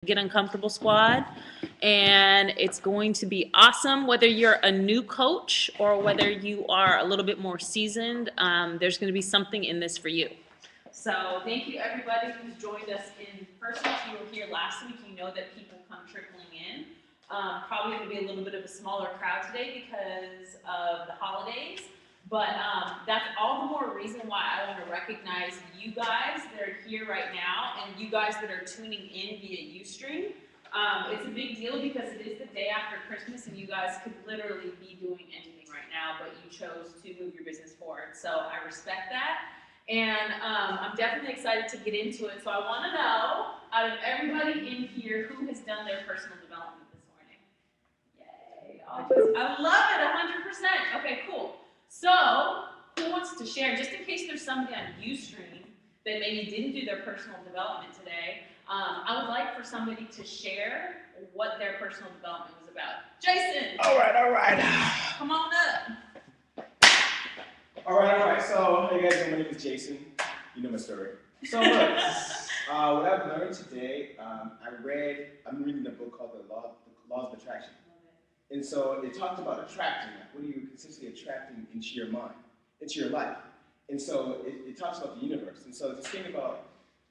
Get Uncomfortable Squad. And it's going to be awesome. Whether you're a new coach or whether you are a little bit more seasoned, there's going to be something in this for you. So thank you everybody who's joined us in person. If you were here last week, you know that people come trickling in. Probably going to be a little bit of a smaller crowd today because of the holidays. But that's all the more reason why I want to recognize you guys that are here right now and you guys that are tuning in via Ustream. It's a big deal because it is the day after Christmas and you guys could literally be doing anything right now, but you chose to move your business forward. So I respect that. And I'm definitely excited to get into it. So I want to know, out of everybody in here, who has done their personal development this morning? Yay. I love it, 100%. Okay, cool. So who wants to share, just in case there's somebody on Ustream that maybe didn't do their personal development today, I would like for somebody to share what their personal development was about. Jason! All right. Come on up. All right. So, hey guys, my name is Jason. You know my story. So look, what I've learned today, I'm reading a book called The Laws of Attraction. And so it talks about attracting, like what are you consistently attracting into your mind, into your life. And so it talks about the universe. And so just think about,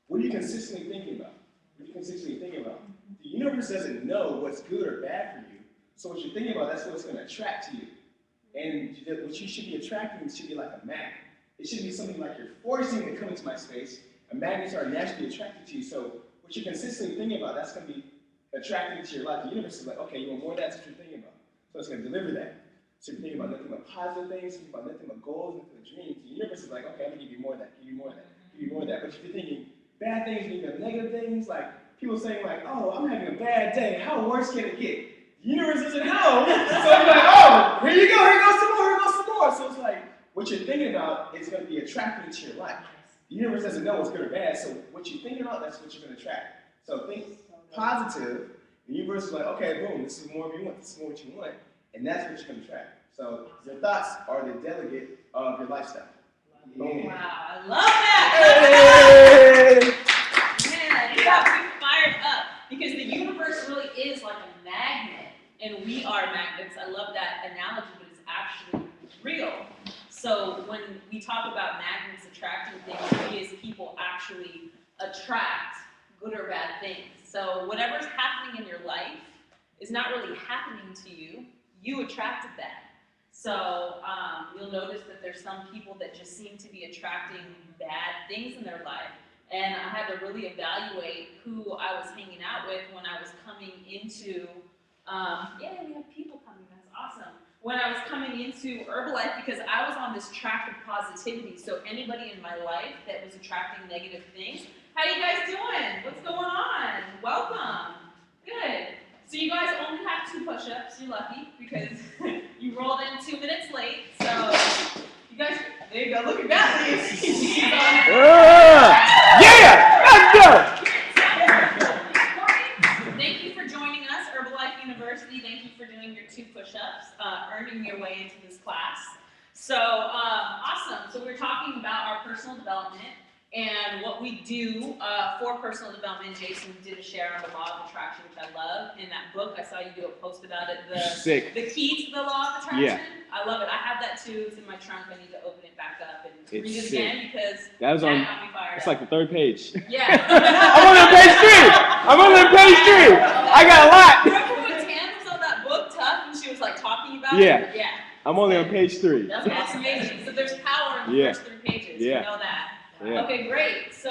what are you consistently thinking about? The universe doesn't know what's good or bad for you. So what you're thinking about, that's what's going to attract to you. And what you should be attracting should be like a magnet. It should be something like you're forcing to come into my space. Magnets are naturally attracted to you. So what you're consistently thinking about, that's going to be attracting to your life. The universe is like, okay, you want more of that, that's what you're thinking about. So it's going to deliver that. So you're thinking about nothing but positive things, thinking about nothing but goals, nothing but dreams. The universe is like, okay, I'm going to give you more of that, give you more of that, give you more of that. But if you're thinking bad things, you think negative things, like people saying like, oh, I'm having a bad day, how worse can it get? The universe doesn't know. So you're like, oh, here you go, here goes some more. So it's like, what you're thinking about is going to be attracting to your life. The universe doesn't know what's good or bad, so what you're thinking about, that's what you're going to attract. So think positive. The universe is like, okay, boom, this is more of you want, this is more what you want, and that's what you're going to attract. So your thoughts are the delegate of your lifestyle. Boom. Wow, I love that! Hey! Man, you got me fired up, because the universe really is like a magnet, and we are magnets. I love that analogy, but it's actually real. So when we talk about magnets attracting things, we as people actually attract good or bad things. So whatever's happening in your life is not really happening to you. You attracted that. So you'll notice that there's some people that just seem to be attracting bad things in their life. And I had to really evaluate who I was hanging out with when I was coming into, yeah, we have people coming, that's awesome. When I was coming into Herbalife, because I was on this track of positivity. So anybody in my life that was attracting negative things, how you guys doing? What's going on? Welcome. Good. So you guys only have 2 push-ups. You're lucky because you rolled in 2 minutes late. So you guys, there you go. Look at that. Yeah, let's go. Thank you for joining us, Herbalife University. Thank you for doing your 2 push-ups, earning your way into this class. So awesome. So we're talking about our personal development. And what we do for personal development, Jason did a share on the law of attraction, which I love. In that book, I saw you do a post about it. The key to the law of attraction. Yeah. I love it. I have that too. It's in my trunk. I need to open it back up and read it again because that got me fired up. It's like the 3rd page. Yeah. I'm on page 3. I got a lot. Remember when Tam was on that book, Tough, and she was like talking about it? Yeah. I'm only on page 3. That's amazing. So there's power in the first 3 pages. Yeah. You know that. Yeah. Okay, great. So,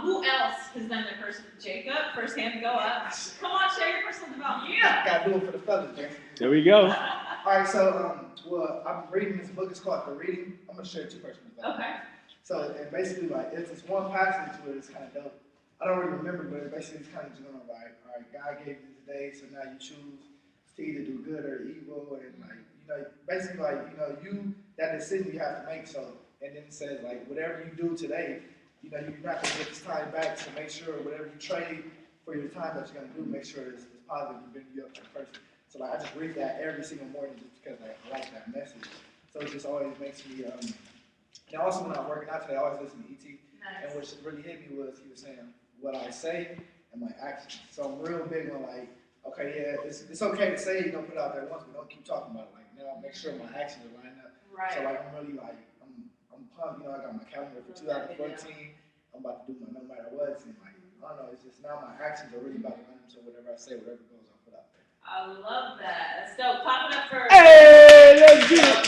who else has done their personal? Jacob, first hand to go up. Come on, share your personal development. Yeah. Gotta do it for the fellas, Jason. There we go. All right, so well, I'm reading this book. It's called The Reading. I'm gonna share 2 personal development. Okay. So, and basically, like, it's this one passage where it's kind of dope. I don't really remember, but it basically it's kind of just going like, all right, God gave you today, so now you choose to either do good or evil, and like, you know, basically, like, you know, that decision you have to make. So. And then it says, like, whatever you do today, you know, you're not going to get this time back, so make sure whatever you trade for your time that you're going to do, make sure it's positive and bring you up to the person. So, like, I just read that every single morning just because like, I like that message. So it just always makes me, and also when I'm working out today, I always listen to E.T. Nice. And what really hit me was he was saying, what I say and my actions. So I'm real big on like, okay, yeah, it's okay to say put it out there once, but don't keep talking about it. Like now, make sure my actions are lined up. Right. So like I'm really like I'm pumped. I got my calendar for 2014. I'm about to do my no matter what, and like I don't know, it's just now my actions are really about to line up. So whatever I say, whatever goes, I'll put out there. I love that. That's dope. Clap it up for. Hey, let's get it.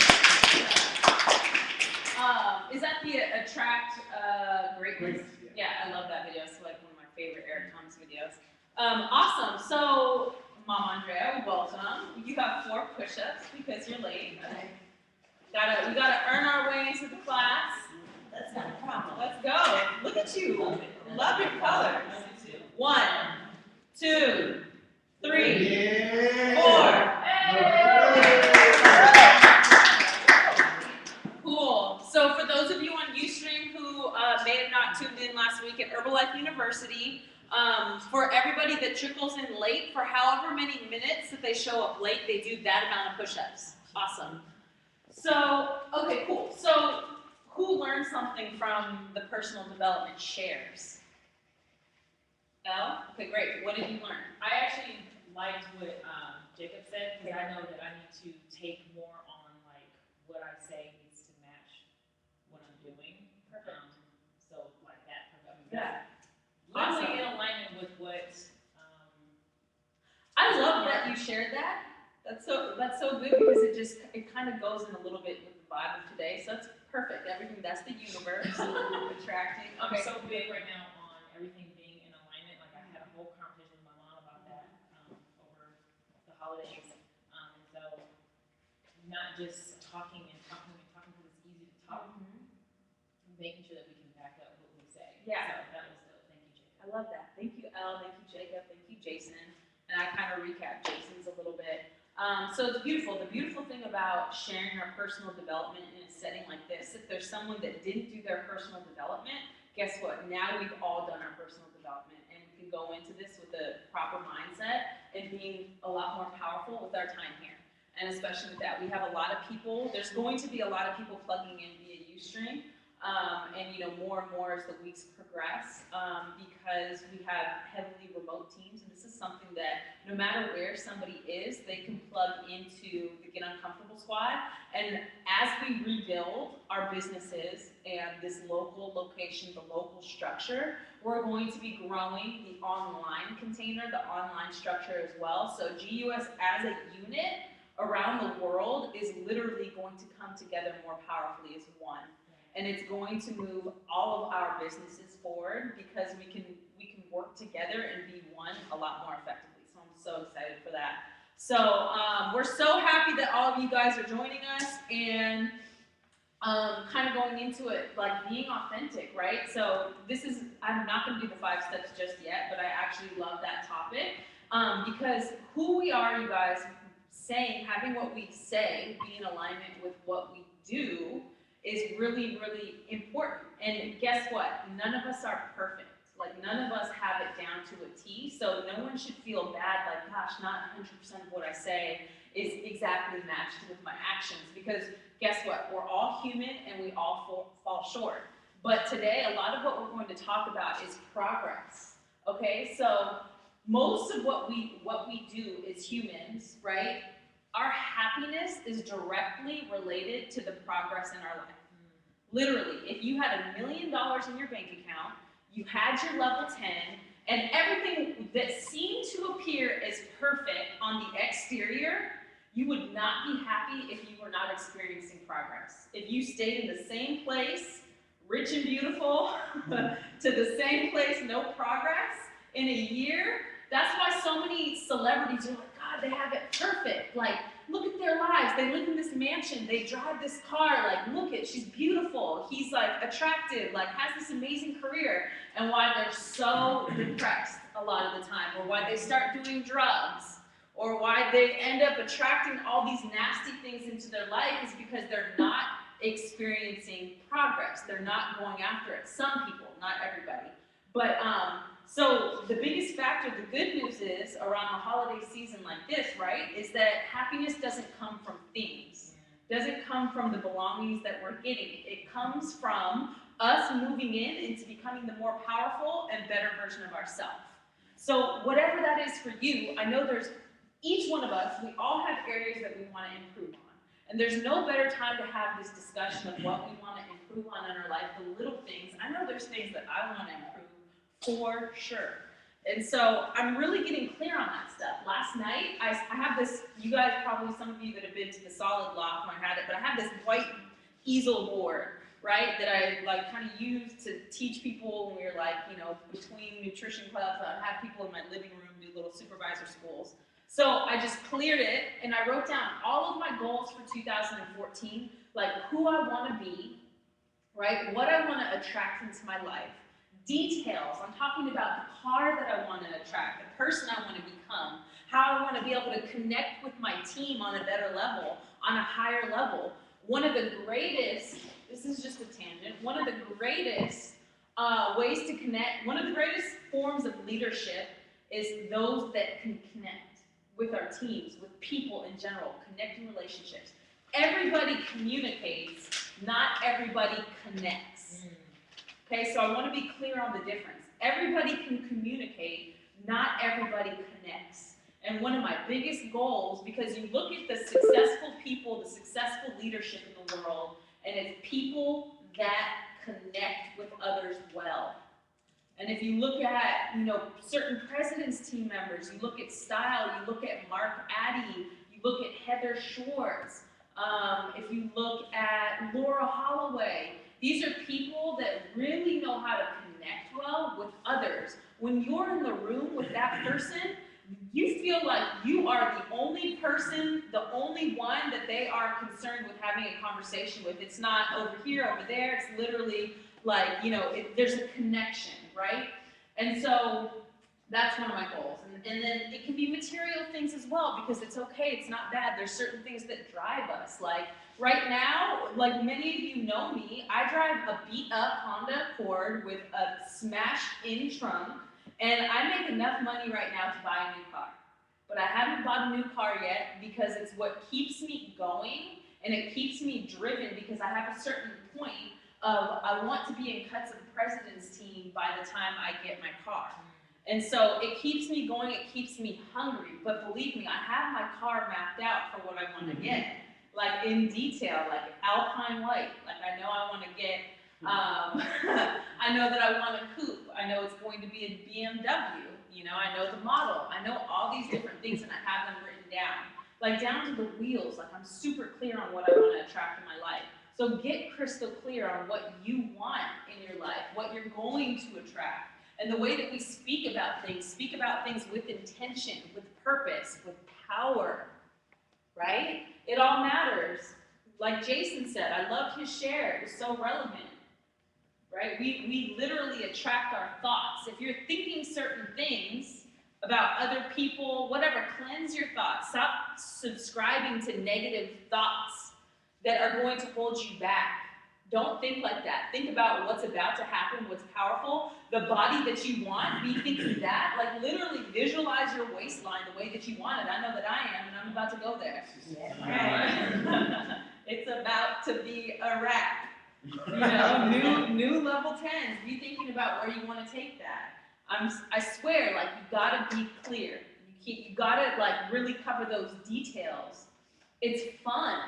Is that the Attract Greatness? Greatness, Yeah, I love that video. It's like one of my favorite Eric Thomas videos. Awesome. So, Mom Andrea, welcome. You have 4 push-ups because you're late. We gotta earn our way into the class. That's not a problem. Let's go. Look at you. Love your colors. 1, 2, 3, 4. Cool. So for those of you on Ustream who may have not tuned in last week at Herbalife University, for everybody that trickles in late, for however many minutes that they show up late, they do that amount of push-ups. Awesome. So, okay, cool. So who learned something from the personal development shares? Elle? Okay, great. What did you learn? I actually liked what Jacob said because I know that I need to take more on like what I say needs to match what I'm doing. Perfect. So like that. Yeah. Literally Awesome. in alignment with what. I love that you shared that. That's so good because it kind of goes in a little bit with the vibe of today. So that's perfect. Everything that's the universe attracting. I'm Okay. so big right now on everything being in alignment. Like I had a whole conversation with my mom about that over the holidays, and so not just talking because it's easy to talk, making sure that we can back up what we say. Yeah. So that was dope. Thank you, Jacob. I love that. Thank you, Elle. Thank you, Jacob. Thank you, Jason. And I kind of recap Jason's a little bit. So it's beautiful. The beautiful thing about sharing our personal development in a setting like this, if there's someone that didn't do their personal development, guess what? Now we've all done our personal development, and we can go into this with a proper mindset and being a lot more powerful with our time here. And especially with that, we have a lot of people. There's going to be a lot of people plugging in via Ustream. And more and more as the weeks progress, because we have heavily remote teams, and this is something that no matter where somebody is, they can plug into the Get Uncomfortable Squad. And as we rebuild our businesses and this local location, the local structure, we're going to be growing the online container, the online structure as well. So GUS as a unit around the world is literally going to come together more powerfully as one. And it's going to move all of our businesses forward because we can work together and be one a lot more effectively. So I'm so excited for that. So we're so happy that all of you guys are joining us and kind of going into it, like being authentic, right? So I'm not going to do the 5 steps just yet, but I actually love that topic because who we are, you guys, having what we say be in alignment with what we do is really, really important. And guess what? None of us are perfect. Like, none of us have it down to a T, so no one should feel bad, like, gosh, not 100% of what I say is exactly matched with my actions, because guess what? We're all human and we all fall short. But today, a lot of what we're going to talk about is progress, okay? So most of what we do as humans, right? Our happiness is directly related to the progress in our life. Literally, if you had $1 million in your bank account, you had your level 10, and everything that seemed to appear as perfect on the exterior, you would not be happy if you were not experiencing progress. If you stayed in the same place, rich and beautiful, to the same place, no progress, in a year, that's why so many celebrities are like, God, they have it perfect. Like, look at their lives. They live in this mansion. They drive this car. Like, look at, she's beautiful. He's like attractive, like has this amazing career. And why they're so depressed a lot of the time, or why they start doing drugs, or why they end up attracting all these nasty things into their life is because they're not experiencing progress. They're not going after it. Some people, not everybody. But so the biggest factor, the good news is around the holiday season like this, right, is that happiness doesn't come from things. Doesn't come from the belongings that we're getting. It comes from us moving into becoming the more powerful and better version of ourselves. So whatever that is for you, I know each one of us, we all have areas that we want to improve on. And there's no better time to have this discussion of what we want to improve on in our life, the little things. I know there's things that I want to improve for sure. And so I'm really getting clear on that stuff. Last night, I have this, you guys probably, some of you that have been to the Solid Loft might have it, but I have this white easel board, right, that I like kind of use to teach people when we were like, between nutrition clubs. I have people in my living room do little supervisor schools. So I just cleared it and I wrote down all of my goals for 2014, like who I want to be, right, what I want to attract into my life, details. I'm talking about the car that I want to attract, the person I want to become, how I want to be able to connect with my team on a better level, on a higher level. One of the greatest, this is just a tangent, one of the greatest ways to connect, one of the greatest forms of leadership is those that can connect with our teams, with people in general, connecting relationships. Everybody communicates, not everybody connects. Okay, so I want to be clear on the difference. Everybody can communicate, not everybody connects. And one of my biggest goals, because you look at the successful people, the successful leadership in the world, and it's people that connect with others well. And if you look at, certain president's team members, you look at Style, you look at Mark Addy, you look at Heather Schwartz, if you look at Laura Holloway, these are people that really know how to connect well with others. When you're in the room with that person, you feel like you are the only person, the only one that they are concerned with having a conversation with. It's not over here, over there. It's literally like, there's a connection, right? And so that's one of my goals. And then it can be material things as well, because it's okay, it's not bad. There's certain things that drive us. Like right now, like many of you know me, I drive a beat up Honda Accord with a smashed in trunk, and I make enough money right now to buy a new car. But I haven't bought a new car yet because it's what keeps me going, and it keeps me driven, because I have a certain point of I want to be in cuts of the president's team by the time I get my car. And so it keeps me going, it keeps me hungry. But believe me, I have my car mapped out for what I want to get, like in detail, like Alpine White. Like I know I want to get, I know that I want a coupe. I know it's going to be a BMW. I know the model. I know all these different things, and I have them written down. Like down to the wheels. Like I'm super clear on what I want to attract in my life. So get crystal clear on what you want in your life, what you're going to attract. And the way that we speak about things with intention, with purpose, with power, right? It all matters. Like Jason said, I loved his share. It was so relevant, right? We literally attract our thoughts. If you're thinking certain things about other people, whatever, cleanse your thoughts. Stop subscribing to negative thoughts that are going to hold you back. Don't think like that. Think about what's about to happen, what's powerful, the body that you want. Be thinking that. Like literally visualize your waistline the way that you want it. I know that I am, and I'm about to go there. Yeah. It's about to be a wrap. New level 10s. Be thinking about where you want to take that. I swear, like you gotta be clear. You gotta like really cover those details. It's fun.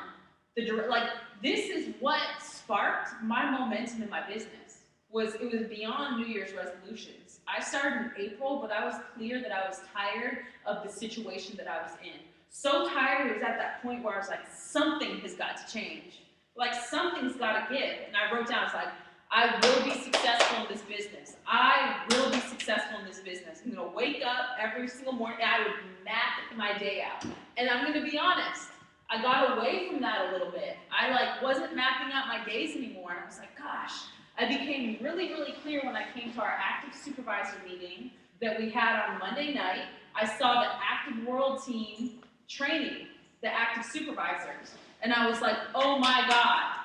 This is what sparked my momentum in my business. It was beyond New Year's resolutions. I started in April, but I was clear that I was tired of the situation that I was in. So tired, it was at that point where I was like, something has got to change. Like something's got to give. And I wrote down, I was like, I will be successful in this business. I will be successful in this business. I'm gonna wake up every single morning and I would map my day out. And I'm gonna be honest, I got away from that a little bit. I wasn't mapping out my days anymore. And I was like, gosh, I became really, really clear when I came to our active supervisor meeting that we had on Monday night. I saw the active world team training the active supervisors. And I was like, oh my God.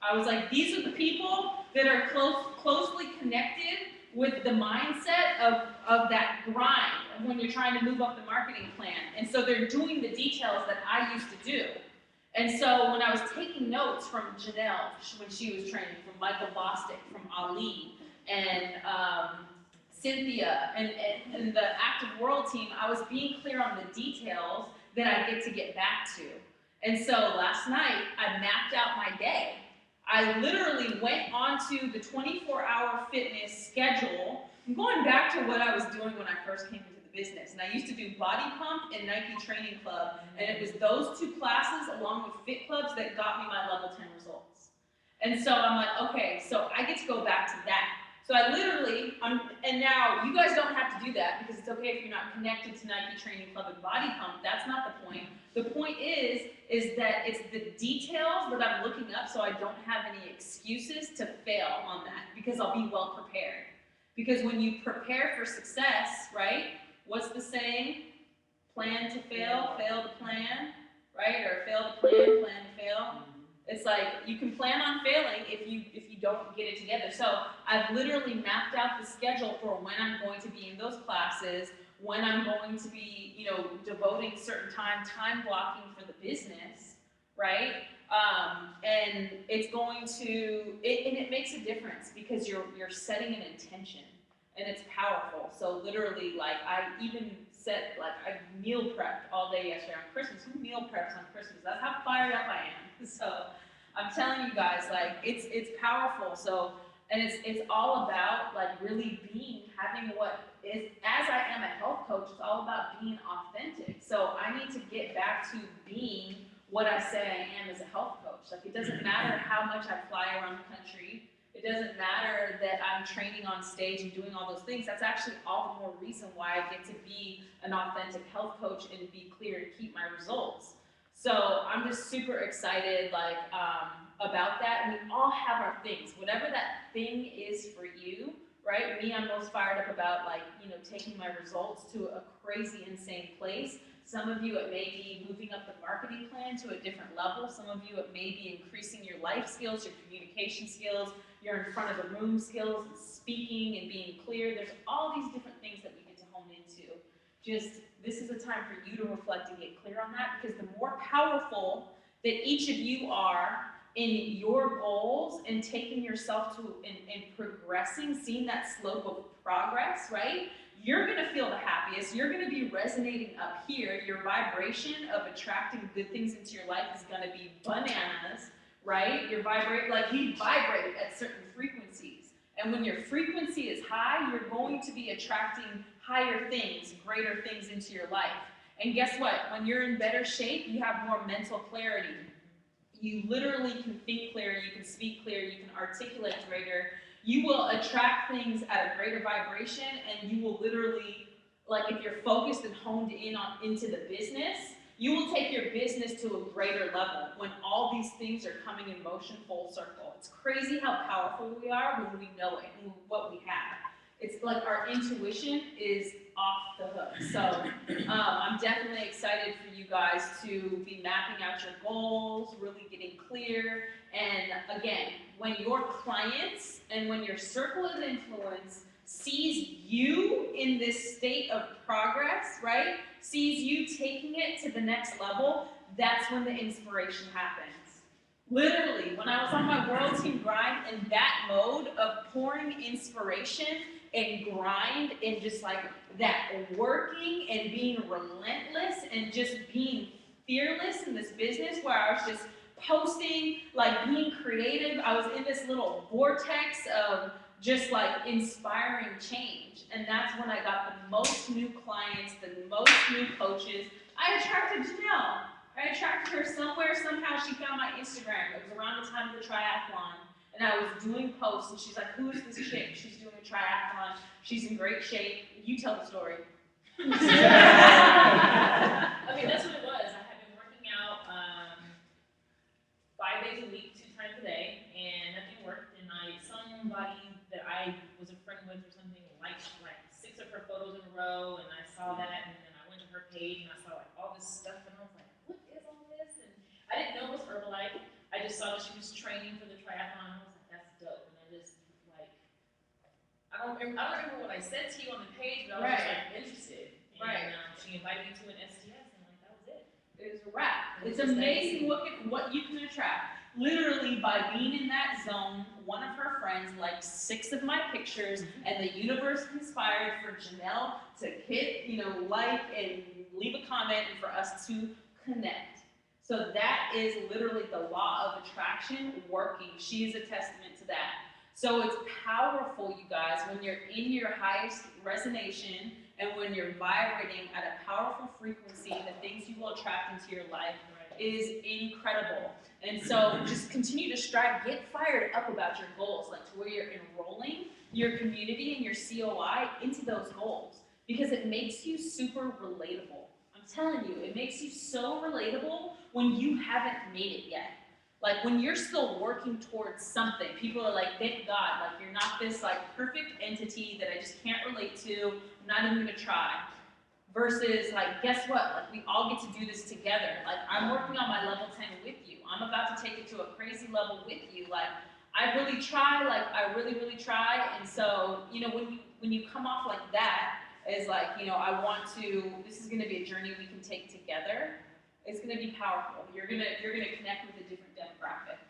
I was like, these are the people that are closely connected with the mindset of that grind of when you're trying to move up the marketing plan. And so they're doing the details that I used to do. And so when I was taking notes from Janelle, when she was training, from Michael Bostic, from Ali, and Cynthia and the Active World team, I was being clear on the details that I get back to. And so last night, I mapped out my day. I literally went onto the 24-hour fitness schedule. I'm going back to what I was doing when I first came into the business. And I used to do Body Pump and Nike Training Club. And it was those two classes along with Fit Clubs that got me my level 10 results. And so I'm like, okay, so I get to go back to that. So I literally, and now you guys don't have to do that because it's okay if you're not connected to Nike Training Club and Body Pump. That's not the point. The point is that it's the details that I'm looking up so I don't have any excuses to fail on that because I'll be well prepared. Because when you prepare for success, right, what's the saying? Plan to fail, fail to plan, right? Or fail to plan, plan to fail. It's like you can plan on failing if you don't get it together. So I've literally mapped out the schedule for when I'm going to be in those classes, when I'm going to be, devoting certain time blocking for the business, right? And it's going to, and it makes a difference because you're setting an intention and it's powerful. So literally, like I even said, like I meal prepped all day yesterday on Christmas. Who meal preps on Christmas? That's how fired up I am. So I'm telling you guys, like it's powerful. So, and it's all about like really having what is, as I am a health coach, it's all about being authentic. So I need to get back to being what I say I am as a health coach. Like it doesn't matter how much I fly around the country. It doesn't matter that I'm training on stage and doing all those things. That's actually all the more reason why I get to be an authentic health coach and be clear and keep my results. So I'm just super excited, like, about that. We all have our things, whatever that thing is for you, right? Me, I'm most fired up about, like, taking my results to a crazy, insane place. Some of you, it may be moving up the marketing plan to a different level. Some of you, it may be increasing your life skills, your communication skills, your in front of the room skills, and speaking and being clear. There's all these different things that we get to hone into. Just, this is a time for you to reflect and get clear on that, because the more powerful that each of you are in your goals and taking yourself to and progressing, seeing that slope of progress, right? You're gonna feel the happiest. You're gonna be resonating up here. Your vibration of attracting good things into your life is gonna be bananas, right? We vibrate at certain frequencies. And when your frequency is high, you're going to be attracting higher things, greater things into your life. And guess what? When you're in better shape, you have more mental clarity. You literally can think clearer, you can speak clearer, you can articulate greater. You will attract things at a greater vibration, and you will literally, like if you're focused and honed into the business, you will take your business to a greater level when all these things are coming in motion full circle. It's crazy how powerful we are when we know it and what we have. It's like our intuition is off the hook. So I'm definitely excited for you guys to be mapping out your goals, really getting clear. And again, when your clients and when your circle of influence sees you in this state of progress, right? Sees you taking it to the next level, that's when the inspiration happens. Literally, when I was on my world team grind in that mode of pouring inspiration and grind and just like that working and being relentless and just being fearless in this business where I was just posting, like being creative. I was in this little vortex of just like inspiring change. And that's when I got the most new clients, the most new coaches. I attracted Janelle. I attracted her somewhere, somehow she found my Instagram. It was around the time of the triathlon. And I was doing posts, and she's like, who is this chick? She's doing a triathlon. She's in great shape. You tell the story. Okay, that's what it was. I had been working out 5 days a week, 2 times a day, and nothing worked. And somebody that I was a friend with or something liked like 6 of her photos in a row, and I saw that, and then I went to her page and I saw like all this stuff, and I was like, what is all this? And I didn't know it was Herbalife. I just saw that she was training for the triathlon, and I was like, that's dope. And I just like, I don't remember what I said to you on the page, but I was just like interested. And she invited me to an STS, and like that was it. It was a wrap. It's amazing what you can attract. literally by being in that zone, one of her friends liked 6 of my pictures, and the universe conspired for Janelle to hit, like and leave a comment and for us to connect. So that is literally the law of attraction working. She is a testament to that. So it's powerful, you guys, when you're in your highest resonation and when you're vibrating at a powerful frequency, the things you will attract into your life is incredible. And so just continue to strive, get fired up about your goals, like to where you're enrolling your community and your COI into those goals, because it makes you super relatable. I'm telling you, it makes you so relatable when you haven't made it yet. Like when you're still working towards something, people are like, thank God, like you're not this like perfect entity that I just can't relate to, I'm not even gonna try. Versus like, guess what, like we all get to do this together. Like I'm working on my level 10 with you. I'm about to take it to a crazy level with you. Like I really try, like I really, really try. And so, when you come off like that, is like, this is gonna be a journey we can take together. It's going to be powerful. You're gonna connect with a different demographic.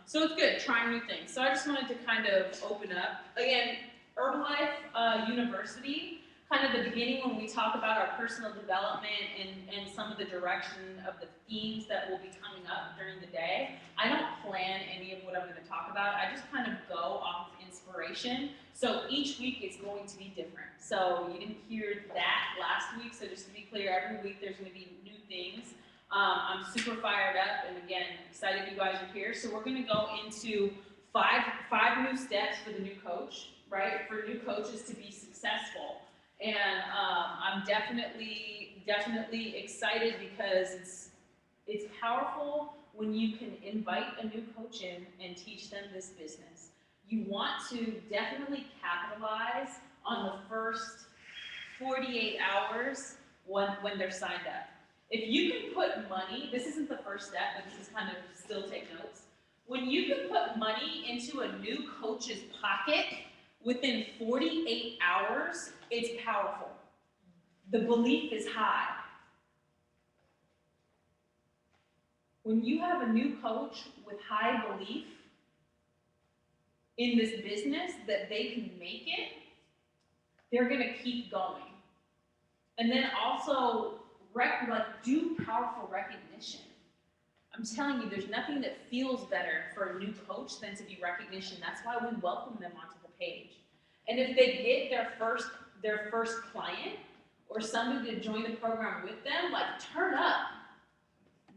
So it's good trying new things. So I just wanted to kind of open up again. Herbalife University, kind of the beginning when we talk about our personal development and some of the direction of the themes that will be coming up during the day. I don't plan any of what I'm going to talk about. I just kind of go off of inspiration. So each week it's going to be different. So you didn't hear that last week. So just to be clear, every week there's going to be new things. I'm super fired up, and again, excited you guys are here. So we're going to go into five new steps for the new coach, right? For new coaches to be successful. And I'm definitely excited because it's powerful when you can invite a new coach in and teach them this business. You want to definitely capitalize on the first 48 hours when they're signed up. If you can put money, this isn't the first step, but this is kind of still take notes. When you can put money into a new coach's pocket within 48 hours, it's powerful. The belief is high. When you have a new coach with high belief in this business that they can make it, they're gonna keep going. And then also, do powerful recognition. I'm telling you, there's nothing that feels better for a new coach than to be recognition. That's why we welcome them onto the page. And if they get their first client or somebody to join the program with them, like turn up.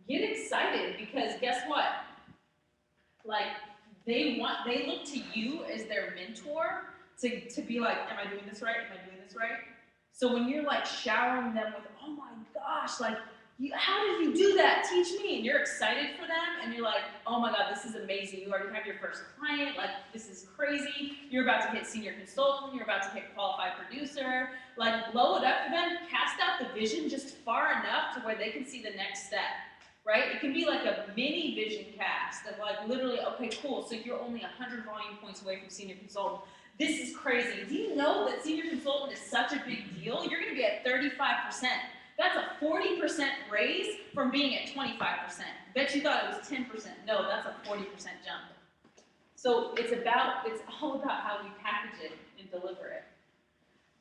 Get excited, because guess what? Like they look to you as their mentor to be like, am I doing this right? Am I doing this right? So when you're like showering them with, oh my gosh, like, how did you do that? Teach me. And you're excited for them, and you're like, oh my God, this is amazing. You already have your first client. Like, this is crazy. You're about to hit senior consultant. You're about to hit qualified producer. Like, blow it up for them. Cast out the vision just far enough to where they can see the next step, right? It can be like a mini vision cast of like literally, okay, cool. So you're only 100 volume points away from senior consultant. This is crazy. Do you know that senior consultant is such a big deal? You're going to be at 35%. That's a 40% raise from being at 25%. Bet you thought it was 10%. No, that's a 40% jump. So it's all about how we package it and deliver it.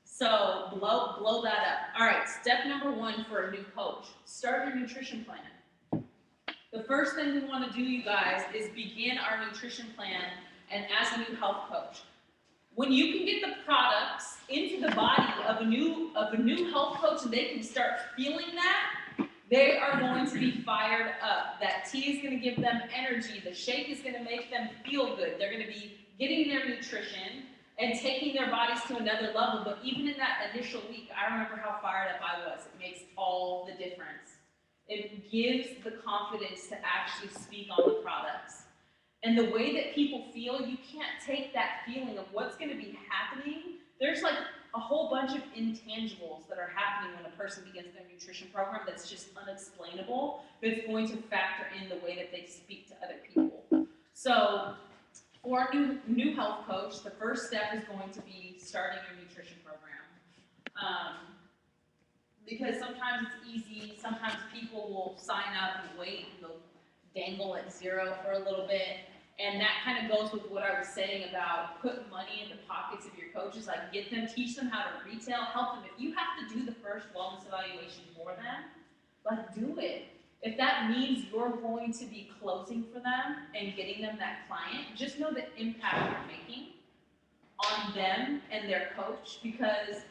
So blow that up. All right, step number 1 for a new coach. Start your nutrition plan. The first thing we want to do, you guys, is begin our nutrition plan, and as a new health coach. When you can get the products into the body of a new health coach and they can start feeling that, they are going to be fired up. That tea is going to give them energy. The shake is going to make them feel good. They're going to be getting their nutrition and taking their bodies to another level. But even in that initial week, I remember how fired up I was. It makes all the difference. It gives the confidence to actually speak on the products. And the way that people feel, you can't take that feeling of what's going to be happening. There's like a whole bunch of intangibles that are happening when a person begins their nutrition program that's just unexplainable, but it's going to factor in the way that they speak to other people. So for a new health coach, the first step is going to be starting your nutrition program. Because sometimes it's easy, sometimes people will sign up and wait and they'll dangle at zero for a little bit. And that kind of goes with what I was saying about put money in the pockets of your coaches, like get them, teach them how to retail, help them. If you have to do the first wellness evaluation for them, like do it. If that means you're going to be closing for them and getting them that client, just know the impact you're making on them and their coach, because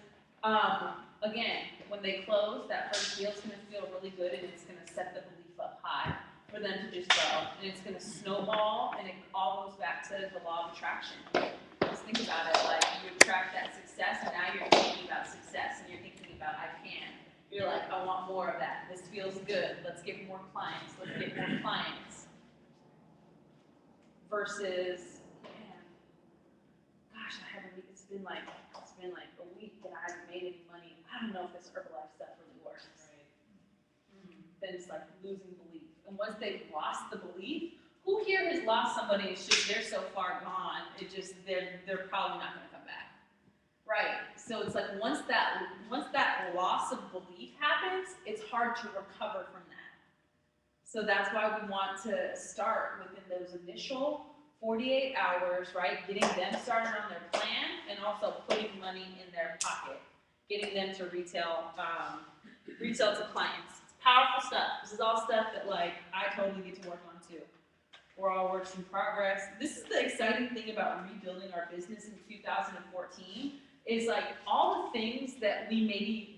again, when they close, that first deal is going to feel really good and it's going to set the belief up high for them to just go, and it's going to snowball, and it all goes back to the law of attraction. Just think about it, like you attract that success, and now you're thinking about success, and you're thinking about I can. You're like, I want more of that. This feels good. Let's get more clients. Let's get more clients. Versus, man, gosh, I haven't. It's been like a week that I haven't made any money. I don't know if this Herbalife stuff really works. Right. Then it's like losing belief. And once they've lost the belief, who here has lost somebody? It's just they're so far gone. It just they're probably not going to come back. Right. So it's like once that loss of belief happens, it's hard to recover from that. So that's why we want to start within those initial 48 hours, right? Getting them started on their plan and also putting money in their pocket, getting them to retail to clients. It's powerful stuff. This is all stuff that like I totally get to work on too. We're all works in progress. This is the exciting thing about rebuilding our business in 2014. Is like all the things that we maybe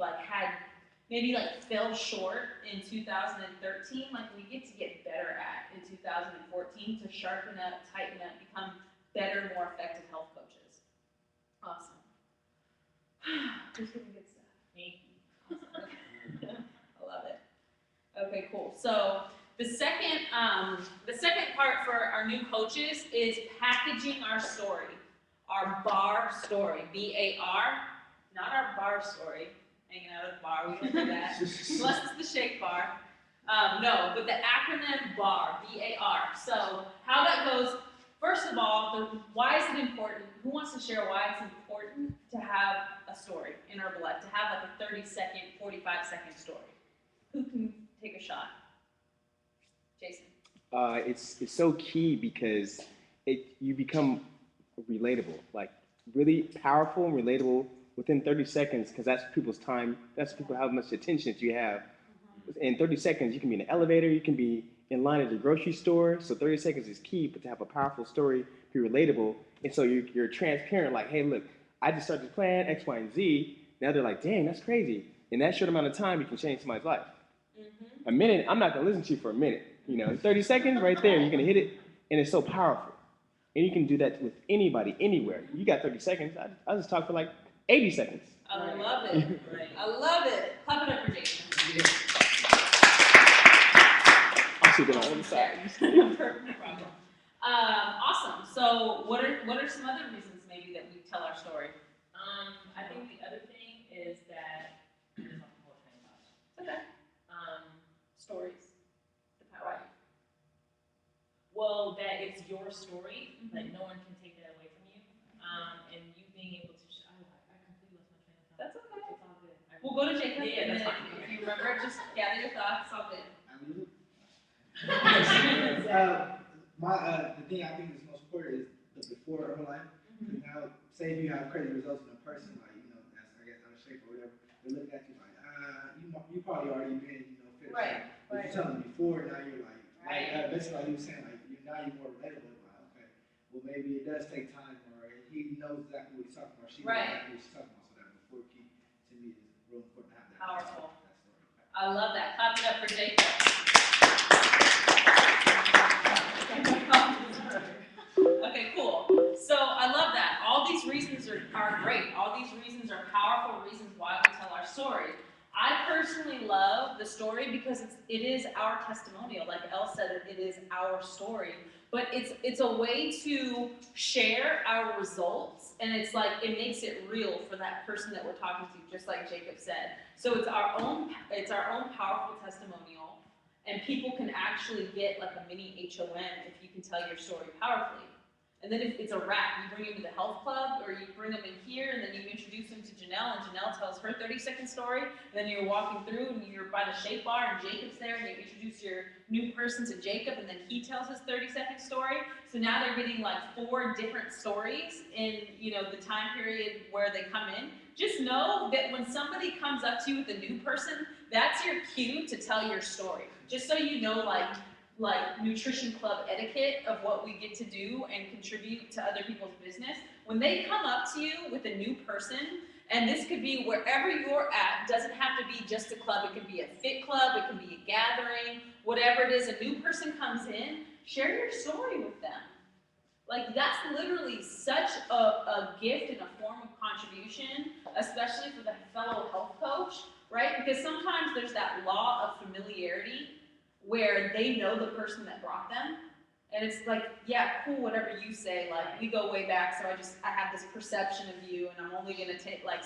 fell short in 2013, like we get better at in 2014 to sharpen up, tighten up, become better, more effective health coaches. Awesome. Just getting good stuff. Awesome. I love it. Okay, cool. So the second part for our new coaches is packaging our story. Our bar story, B-A-R, not our bar story, hanging out at a bar, we don't do that, unless it's the shake bar. No, but the acronym BAR, B-A-R. So how that goes, first of all, why is it important? Who wants to share why it's important to have a story in Herbalife, to have like a 30-second, 45-second story? Who can take a shot? Jason. It's so key because you become relatable, like really powerful and relatable within 30 seconds, because that's people's time, that's people how much attention that you have. In 30 seconds, you can be in an elevator, you can be in line at the grocery store, so 30 seconds is key, but to have a powerful story, be relatable, and so you're transparent, like, hey, look, I just started this plan, X, Y, and Z, now they're like, dang, that's crazy. In that short amount of time, you can change somebody's life. A minute, I'm not gonna listen to you for a minute, 30 seconds, right there, you're gonna hit it, and it's so powerful. And you can do that with anybody, anywhere. You got 30 seconds. I'll just talk for like 80 seconds. I love it. I love it. Clap it up for Jason. I'll sit down on the other side. No problem. Awesome. So what are some other reasons maybe that we tell our story? I think the other thing is that Okay. Stories. The power. Well, that it's your story, like no one can take that away from you, and you being able to. I completely lost my train of thought. That's okay. It's all good. We'll go to Jacob, Yeah, and that's then fine. if you remember, just gather your thoughts. It's all good. The thing I think is most important is the before Herbalife. Now, say if you have crazy results in a person, like, that's, I guess, out of shape or whatever, they're looking at you like, you probably already been, fit. Right. But you tell them before, now you're like, Right. basically like you were saying, like, you're more relatable. Like, okay, well, maybe it does take time, or he knows exactly what he's talking about, she knows Right. exactly what she's talking about, so that before key, to me, is real important to have that. Powerful. That story. I love that. Clap it up for Jacob. Okay, cool. So I love that. All these reasons are great. All these reasons are powerful reasons why we tell our story. I personally love the story because it is our testimonial. Like Elle said, it is our story. But it's a way to share our results, and it's like it makes it real for that person that we're talking to, just like Jacob said. So it's our own powerful testimonial, and people can actually get like a mini HOM if you can tell your story powerfully. And then if it's a wrap, you bring him to the health club, or you bring him in here, and then you introduce him to Janelle, and Janelle tells her 30-second story, and then you're walking through, and you're by the Shape Bar, and Jacob's there, and you introduce your new person to Jacob, and then he tells his 30-second story. So now they're getting like 4 different stories in, you know, the time period where they come in. Just know that when somebody comes up to you with a new person, that's your cue to tell your story. Just so you know, like nutrition club etiquette of what we get to do and contribute to other people's business. When they come up to you with a new person, and this could be wherever you're at, doesn't have to be just a club, it could be a fit club, it can be a gathering, whatever it is, a new person comes in, share your story with them. Like, that's literally such a gift and a form of contribution, especially for the fellow health coach, right? Because sometimes there's that law of familiarity where they know the person that brought them, and it's like, yeah, cool, whatever you say, like, we go way back, so I have this perception of you, and I'm only gonna take, like,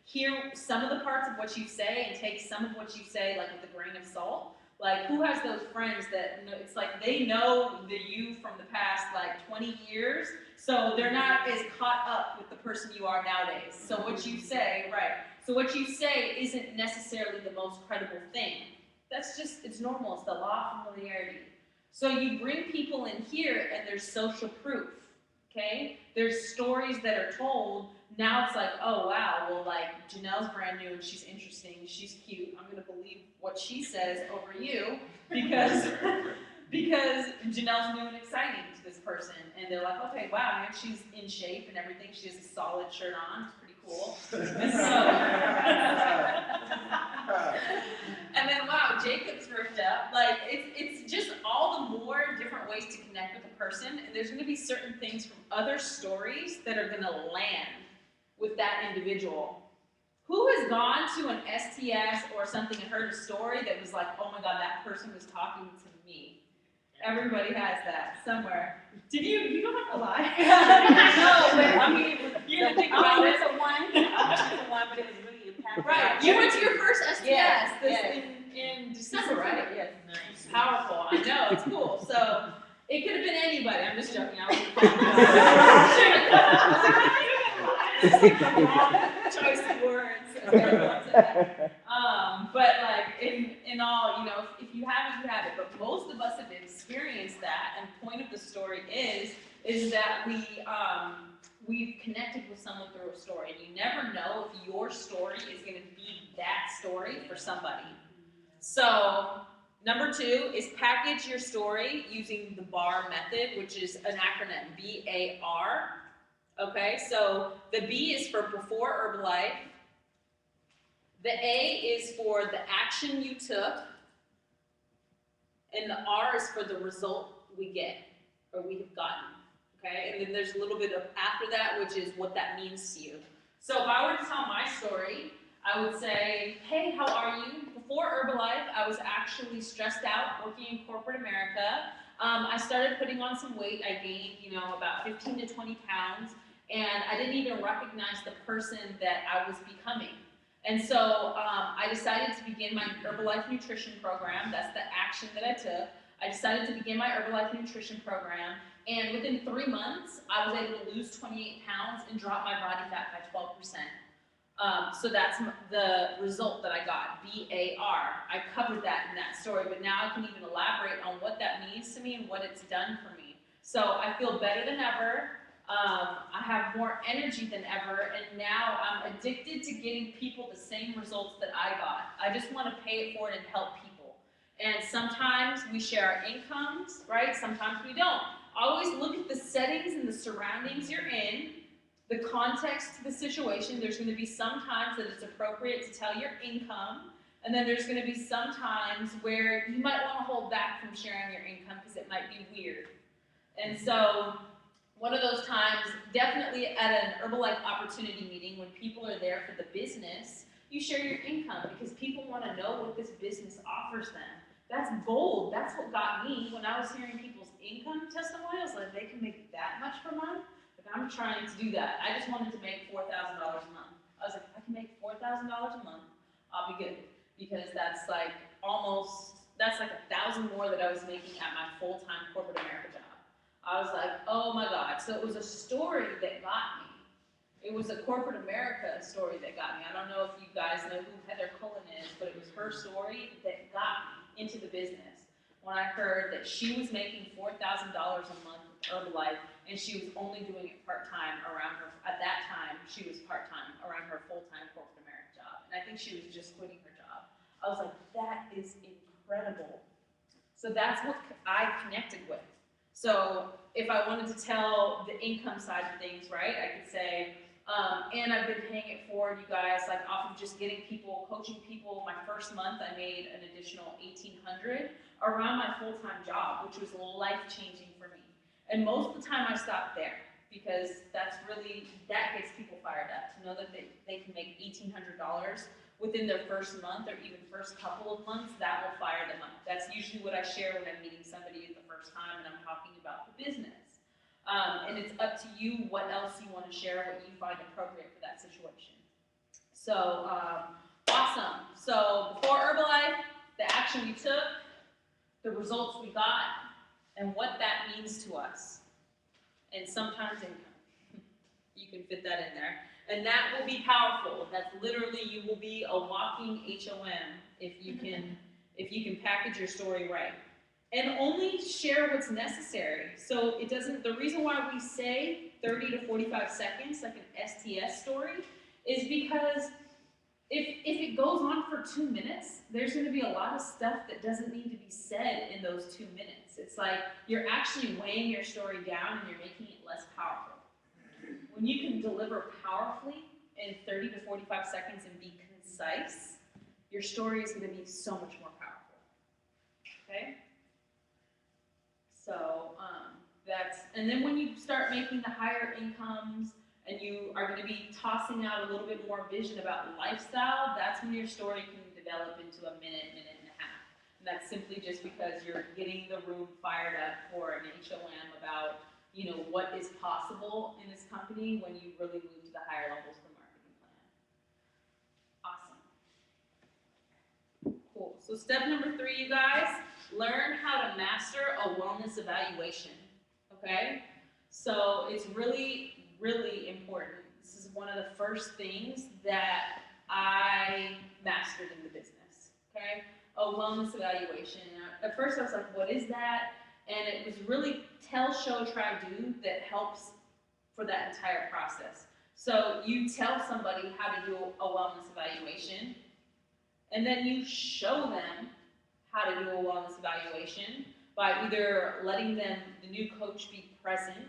hear some of the parts of what you say and take some of what you say, like, with a grain of salt. Like, who has those friends that, it's like they know the you from the past, like, 20 years, so they're not as caught up with the person you are nowadays. So what you say, right, so what you say isn't necessarily the most credible thing. That's just, it's normal, it's the law of familiarity. So you bring people in here and there's social proof, okay? There's stories that are told. Now it's like, oh wow, well, like, Janelle's brand new and she's interesting, she's cute. I'm gonna believe what she says over you because Janelle's new and exciting to this person. And they're like, okay, wow, man, she's in shape and everything. She has a solid shirt on, it's pretty cool. And and then, wow, Jacob's ripped up. Like, it's just all the more different ways to connect with a person, and there's gonna be certain things from other stories that are gonna land with that individual. Who has gone to an STS or something and heard a story that was like, oh my God, that person was talking to me? Everybody has that somewhere. Did you don't have to lie. No, but I mean, you're gonna think about it. It's a one, but it was really impactful. Right, you went to your first STS Yes. in December, right? Yes. Nice. Powerful, I know, it's cool. So, it could have been anybody, I'm just joking. Choice of words. But like, in all, you know, if you have it, you have it. But most of us have experienced that, and the point of the story is that we've connected with someone through a story, and you never know if your story is going to be that story for somebody. So, number 2 is package your story using the BAR method, which is an acronym, B-A-R. Okay, so the B is for before Herbalife. The A is for the action you took. And the R is for the result we get, or we have gotten. Okay, and then there's a little bit of after that, which is what that means to you. So if I were to tell my story, I would say, hey, how are you? Before Herbalife, I was actually stressed out working in corporate America. I started putting on some weight. I gained, about 15 to 20 pounds, and I didn't even recognize the person that I was becoming. And so I decided to begin my Herbalife nutrition program. That's the action that I took. I decided to begin my Herbalife nutrition program, and within 3 months, I was able to lose 28 pounds and drop my body fat by 12%. So that's the result that I got, B-A-R. I covered that in that story, but now I can even elaborate on what that means to me and what it's done for me. So I feel better than ever. I have more energy than ever, and now I'm addicted to getting people the same results that I got. I just want to pay it forward and help people. And sometimes we share our incomes, right? Sometimes we don't. Always look at the settings and the surroundings you're in, the context to the situation. There's going to be some times that it's appropriate to tell your income, and then there's going to be some times where you might want to hold back from sharing your income because it might be weird. And so one of those times, definitely at an Herbalife opportunity meeting, when people are there for the business, you share your income because people want to know what this business offers them. That's bold. That's what got me when I was hearing people's income testimonials, like they can make that much per month. Like, I'm trying to do that. I just wanted to make $4,000 a month. I was like, if I can make $4,000 a month, I'll be good, because that's like $1,000 more that I was making at my full-time corporate America job. I was like, oh my God. So it was a story that got me. It was a corporate America story that got me. I don't know if you guys know who Heather Cullen is, but it was her story that got me into the business. When I heard that she was making $4,000 a month with Herbalife, and she was only doing it part-time around her, at that time, she was part-time around her full-time corporate America job. And I think she was just quitting her job. I was like, that is incredible. So that's what I connected with. So if I wanted to tell the income side of things, right, I could say, and I've been paying it forward, you guys, like off of just getting people, coaching people. My first month, I made an additional $1,800 around my full-time job, which was life-changing for me. And most of the time I stopped there because that's really, that gets people fired up to know that they can make $1,800 within their first month or even first couple of months. That will fire them up. That's usually what I share when I'm meeting somebody the first time and I'm talking about the business. And it's up to you what else you want to share, what you find appropriate for that situation. So, awesome. So before Herbalife, the action we took, the results we got, and what that means to us. And sometimes income. You can fit that in there. And that will be powerful. That's literally, you will be a walking HOM if you can package your story right. And only share what's necessary. So it doesn't, the reason why we say 30 to 45 seconds, like an STS story, is because if it goes on for 2 minutes, there's gonna be a lot of stuff that doesn't need to be said in those 2 minutes. It's like you're actually weighing your story down and you're making it less powerful. When you can deliver powerfully in 30 to 45 seconds and be concise, your story is gonna be so much more powerful, okay? So and then when you start making the higher incomes and you are going to be tossing out a little bit more vision about lifestyle, that's when your story can develop into a minute and a half. And that's simply just because you're getting the room fired up for an HOM about, you know, what is possible in this company when you really move to the higher levels of the marketing plan. Awesome. Cool. So step number 3, you guys. Learn how to master a wellness evaluation, okay? So it's really, really important. This is one of the first things that I mastered in the business, okay? A wellness evaluation. At first I was like, what is that? And it was really tell, show, try, do that helps for that entire process. So you tell somebody how to do a wellness evaluation, and then you show them how to do a wellness evaluation by either letting them, the new coach, be present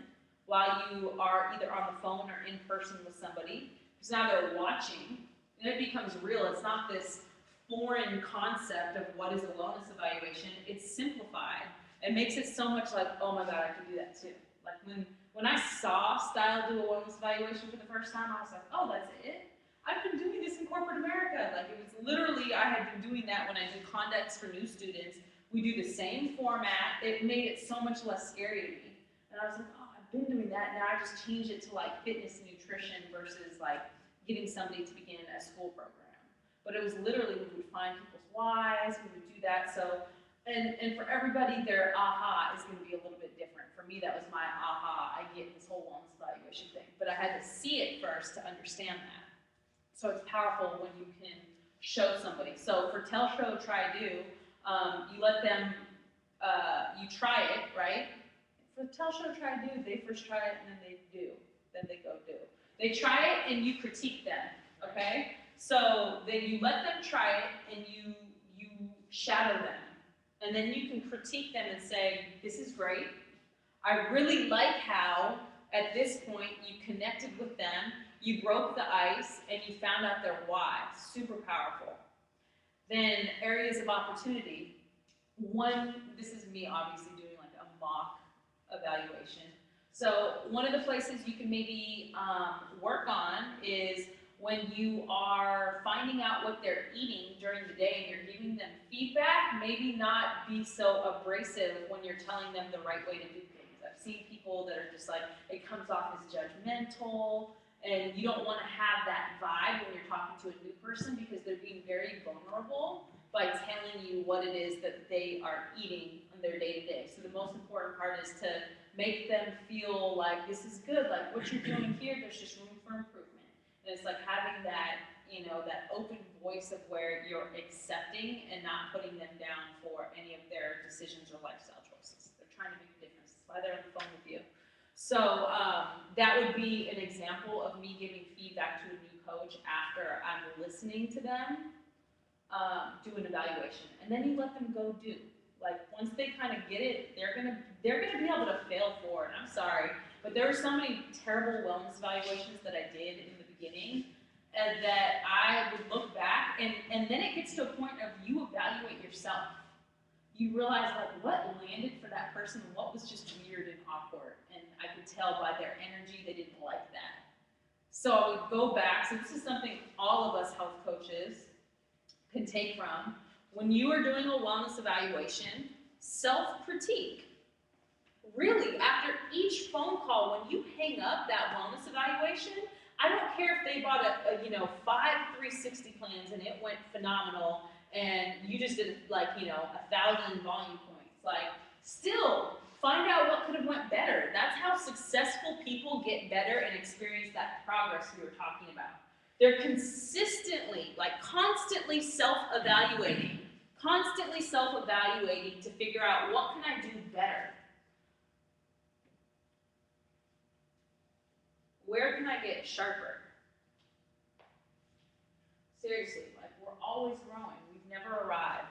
while you are either on the phone or in person with somebody, because now they're watching, and it becomes real. It's not this foreign concept of what is a wellness evaluation. It's simplified. It makes it so much like, oh my God, I can do that too. Like when I saw Style do a wellness evaluation for the first time, I was like, oh, that's it? I've been doing this in corporate America. Like it was literally, I had been doing that when I did conducts for new students. We do the same format. It made it so much less scary to me. And I was like, oh, I've been doing that. Now I just changed it to like fitness and nutrition versus like getting somebody to begin a school program. But it was literally, we would find people's whys, we would do that. So, and for everybody, their aha is gonna be a little bit different. For me, that was my aha. I get this whole wellness evaluation thing. But I had to see it first to understand that. So it's powerful when you can show somebody. So for tell, show, try, do, you let them, you try it, right? For tell, show, try, do, they first try it and then they do. Then they go do. They try it and you critique them, okay? So then you let them try it and you shadow them. And then you can critique them and say, this is great. I really like how, at this point, you connected with them, you broke the ice, and you found out their why. Super powerful. Then areas of opportunity. One, this is me obviously doing like a mock evaluation. So one of the places you can maybe work on is when you are finding out what they're eating during the day and you're giving them feedback, maybe not be so abrasive when you're telling them the right way to do things. I've seen people that are just like, it comes off as judgmental, and you don't want to have that vibe when you're talking to a new person because they're being very vulnerable by telling you what it is that they are eating on their day-to-day. So the most important part is to make them feel like this is good, like what you're doing here, there's just room for improvement. And it's like having that, you know, that open voice of where you're accepting and not putting them down for any of their decisions or lifestyle choices. They're trying to make a difference. That's why they're on the phone with you. So that would be an example of me giving feedback to a new coach after I'm listening to them do an evaluation, and then you let them go do. Like once they kind of get it, they're gonna be able to fail forward. I'm sorry, but there were so many terrible wellness evaluations that I did in the beginning, and that I would look back, and then it gets to a point of you evaluate yourself. You realize like what landed for that person, and what was just weird and awkward, and I could tell by their energy they didn't like that. So I would go back. So this is something all of us health coaches can take from. When you are doing a wellness evaluation, self-critique. Really, after each phone call, when you hang up that wellness evaluation, I don't care if they bought a 5 360 plans and it went phenomenal, and you just did like 1,000 volume points. Like, still find out what could have went better. That's how successful people get better and experience that progress we were talking about. They're constantly self-evaluating to figure out what can I do better. Where can I get sharper? Seriously, like we're always growing. We've never arrived.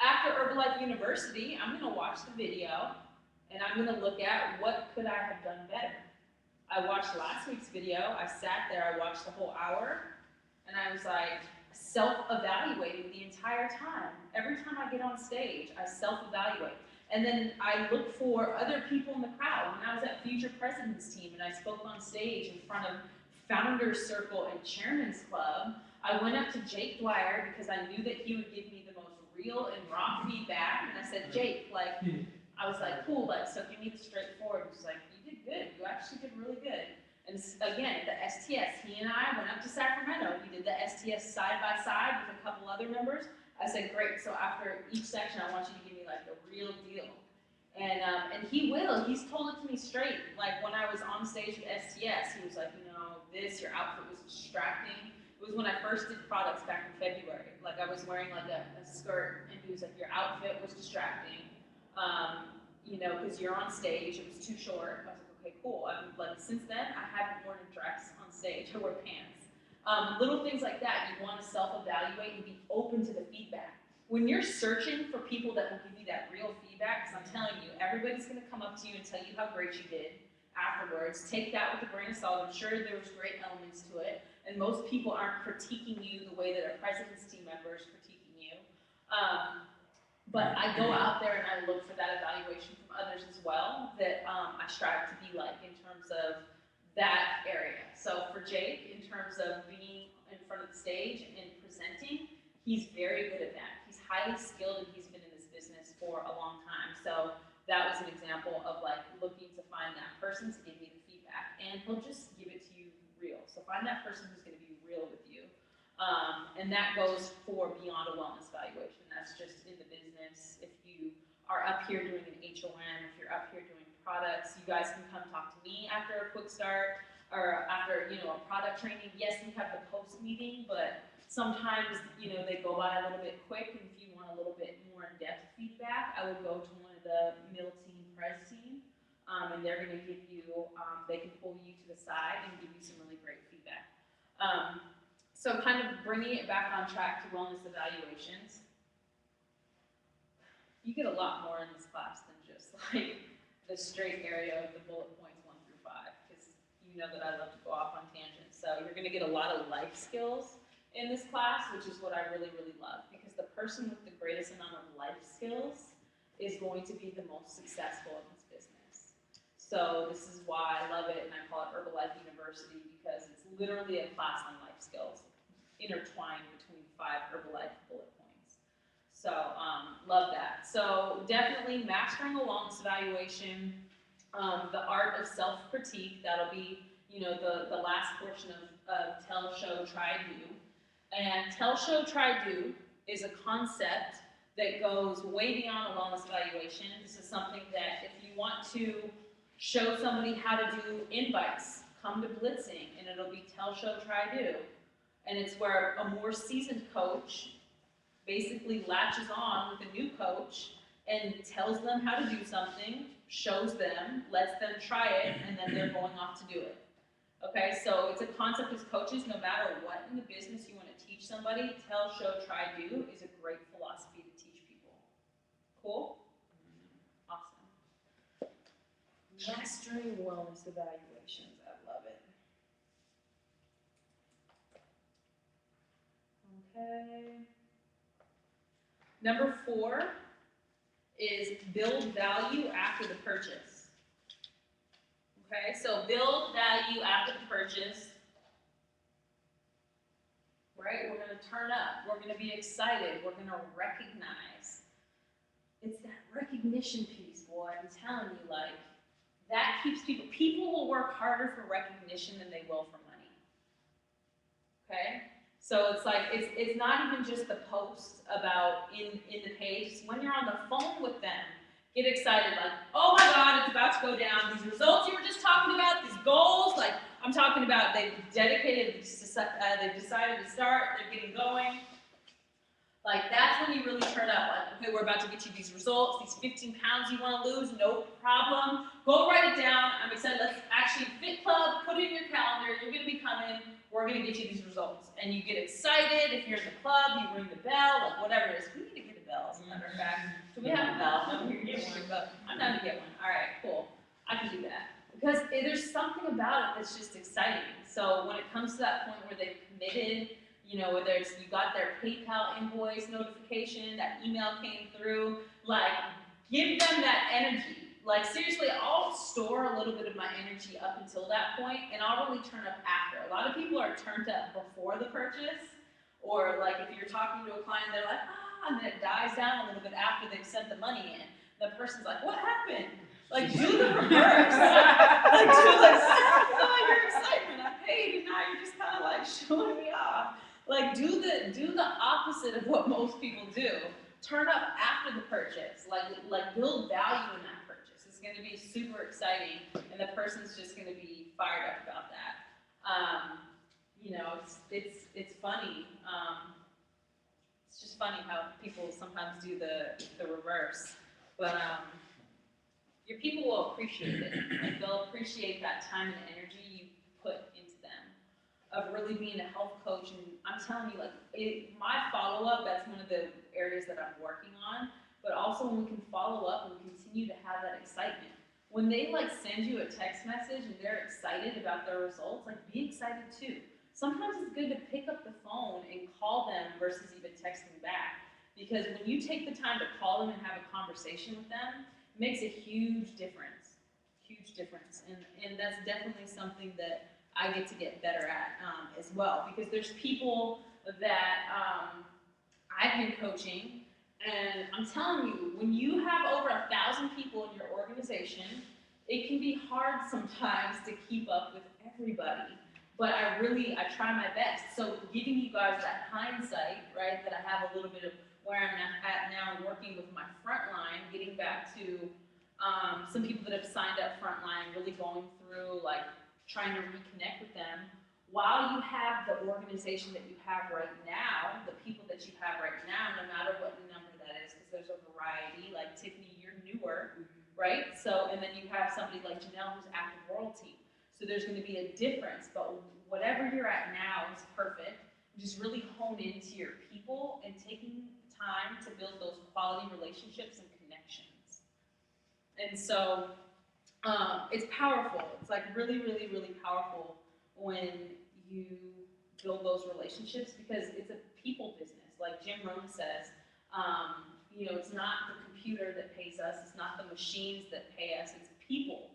After Herbalife University, I'm gonna watch the video and I'm gonna look at what could I have done better. I watched last week's video, I sat there, I watched the whole hour, and I was like self-evaluating the entire time. Every time I get on stage, I self-evaluate. And then I look for other people in the crowd. When I was at Future President's Team and I spoke on stage in front of Founders Circle and Chairman's Club, I went up to Jake Dwyer because I knew that he would give me the most real and raw feedback. And I said, Jake, like, I was like, cool, like, so give me the straightforward. He was like, you did good. You actually did really good. And again, the STS, he and I went up to Sacramento. We did the STS side by side with a couple other members. I said, great, so after each section, I want you to give me like the real deal. And he will, he's told it to me straight. Like when I was on stage with STS, he was like, your outfit was distracting. It was when I first did products back in February. Like I was wearing like a skirt, and he was like, your outfit was distracting. Because you're on stage, it was too short. I was like, okay, cool. Since then, I haven't worn a dress on stage. I wear pants. Little things like that, you want to self-evaluate and be open to the feedback. When you're searching for people that will give you that real feedback, because I'm telling you, everybody's going to come up to you and tell you how great you did afterwards. Take that with a grain of salt. I'm sure there was great elements to it, and most people aren't critiquing you the way that a president's team member is critiquing you. But I go out there and I look for that evaluation from others as well that I strive to be like in terms of that area. So for Jake, in terms of being in front of the stage and presenting, he's very good at that. He's highly skilled and he's been in this business for a long time. So that was an example of like looking to find that person to give me the feedback, and he'll just give it to you real. So find that person who's going to be real with you. And that goes for beyond a wellness evaluation. That's just in the business. If you are up here doing an HOM, if you're up here doing products, you guys can come talk to me after a quick start or after, a product training. Yes, we have the post meeting, but sometimes, they go by a little bit quick. And if you want a little bit more in-depth feedback, I would go to one of the mill team, pres team, and they're going to give you, they can pull you to the side and give you some really great feedback. So kind of bringing it back on track to wellness evaluations, you get a lot more in this class than just like the straight area of the bullet points 1 through 5, because you know that I love to go off on tangents. So you're going to get a lot of life skills in this class, which is what I really, really love, because the person with the greatest amount of life skills is going to be the most successful in this business. So this is why I love it, and I call it Herbalife University, because it's literally a class on life skills intertwined between 5 Herbalife bullet points. So love that. So definitely mastering a wellness evaluation, the art of self-critique, that'll be the last portion of Tell, Show, Try, Do. And Tell, Show, Try, Do is a concept that goes way beyond a wellness evaluation. This is something that if you want to show somebody how to do invites, come to blitzing, and it'll be tell, show, try, do. And it's where a more seasoned coach basically latches on with a new coach and tells them how to do something, shows them, lets them try it, and then they're going off to do it. Okay, so it's a concept as coaches, no matter what in the business you want to teach somebody, tell, show, try, do is a great philosophy to teach people. Cool? Awesome. Mastering wellness evaluations, I love it. Okay. Number 4 is build value after the purchase. Okay, so build value after the purchase. Right? We're going to turn up. We're going to be excited. We're going to recognize. It's that recognition piece, boy. I'm telling you, like, that keeps people will work harder for recognition than they will for money. Okay? So it's like, it's not even just the post about in the page. It's when you're on the phone with them, get excited, like, oh my God, it's about to go down. These results you were just talking about, these goals, like I'm talking about, they've dedicated, they've decided to start, they're getting going. Like, that's when you really turn up, like, okay, we're about to get you these results, these 15 pounds you want to lose, no problem. Go write it down. I'm excited. Let's actually Fit Club, put it in your calendar. You're going to be coming. We're going to get you these results. And you get excited. If you're in the club, you ring the bell, like whatever it is. We need to get a bell, as a matter of fact. Do we have a bell? No, we can get one, but I'm down to get one. All right, cool. I can do that. Because there's something about it that's just exciting. So when it comes to that point where they've committed, you know, whether it's you got their PayPal invoice notification, that email came through, like, give them that energy. Like, seriously, I'll store a little bit of my energy up until that point, and I'll really turn up after. A lot of people are turned up before the purchase, or like if you're talking to a client, they're like, and then it dies down a little bit after they've sent the money in. The person's like, what happened? Like, do the reverse. Like, do like, your excitement. I paid, and now you're just kind of like showing me off. Like, do the opposite of what most people do. Turn up after the purchase. Like build value in that purchase. It's going to be super exciting, and the person's just going to be fired up about that. You know, it's funny. It's just funny how people sometimes do the reverse, but your people will appreciate it. Like, they'll appreciate that time and energy you put into them, of really being a health coach. And I'm telling you, like, my follow-up, that's one of the areas that I'm working on, but also when we can follow up and continue to have that excitement. When they, like, send you a text message and they're excited about their results, like, be excited too. Sometimes it's good to pick up the phone and call them versus even texting back. Because when you take the time to call them and have a conversation with them, it makes a huge difference. Huge difference. And that's definitely something that I get better at as well. Because there's people that I've been coaching, and I'm telling you, when you have over 1,000 people in your organization, it can be hard sometimes to keep up with everybody. But I try my best. So giving you guys that hindsight, right, that I have a little bit of where I'm at now working with my frontline, getting back to some people that have signed up frontline, really going through, like, trying to reconnect with them, while you have the organization that you have right now, the people that you have right now, no matter what number that is, because there's a variety, like Tiffany, you're newer, right? So, and then you have somebody like Janelle who's active royalty. So there's going to be a difference, but whatever you're at now is perfect. Just really hone into your people and taking time to build those quality relationships and connections. And so it's powerful. It's like really, really, really powerful when you build those relationships, because it's a people business. Like Jim Rohn says, you know, it's not the computer that pays us, it's not the machines that pay us, it's people.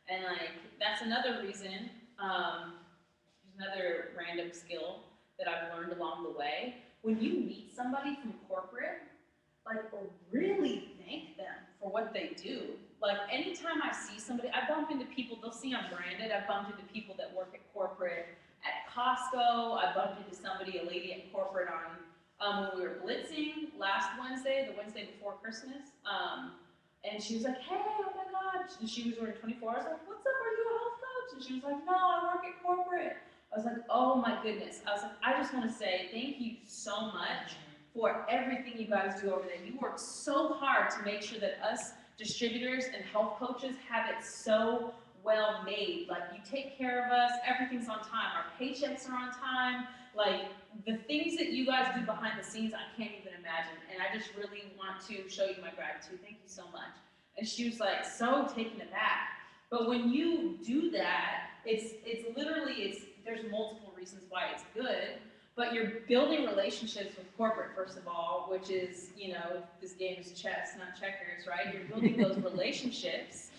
And like, that's another reason, another random skill that I've learned along the way. When you meet somebody from corporate, like, really thank them for what they do. Like, anytime I see somebody, I bump into people, they'll see I'm branded. I bumped into people that work at corporate at Costco. I bumped into somebody, a lady at corporate on when we were blitzing last Wednesday, the Wednesday before Christmas. And she was like, hey, oh my God. And she was wearing 24. I was like, what's up? Are you a health coach? And she was like, no, I work at corporate. I was like, oh my goodness. I was like, I just want to say thank you so much for everything you guys do over there. You work so hard to make sure that us distributors and health coaches have it so well made. Like, you take care of us, everything's on time, our paychecks are on time. Like, the things that you guys do behind the scenes, I can't even imagine. And I just really want to show you my gratitude. Thank you so much. And she was like so taken aback. But when you do that, it's literally, there's multiple reasons why it's good. But you're building relationships with corporate, first of all, which is, you know, this game is chess, not checkers, right? You're building those relationships.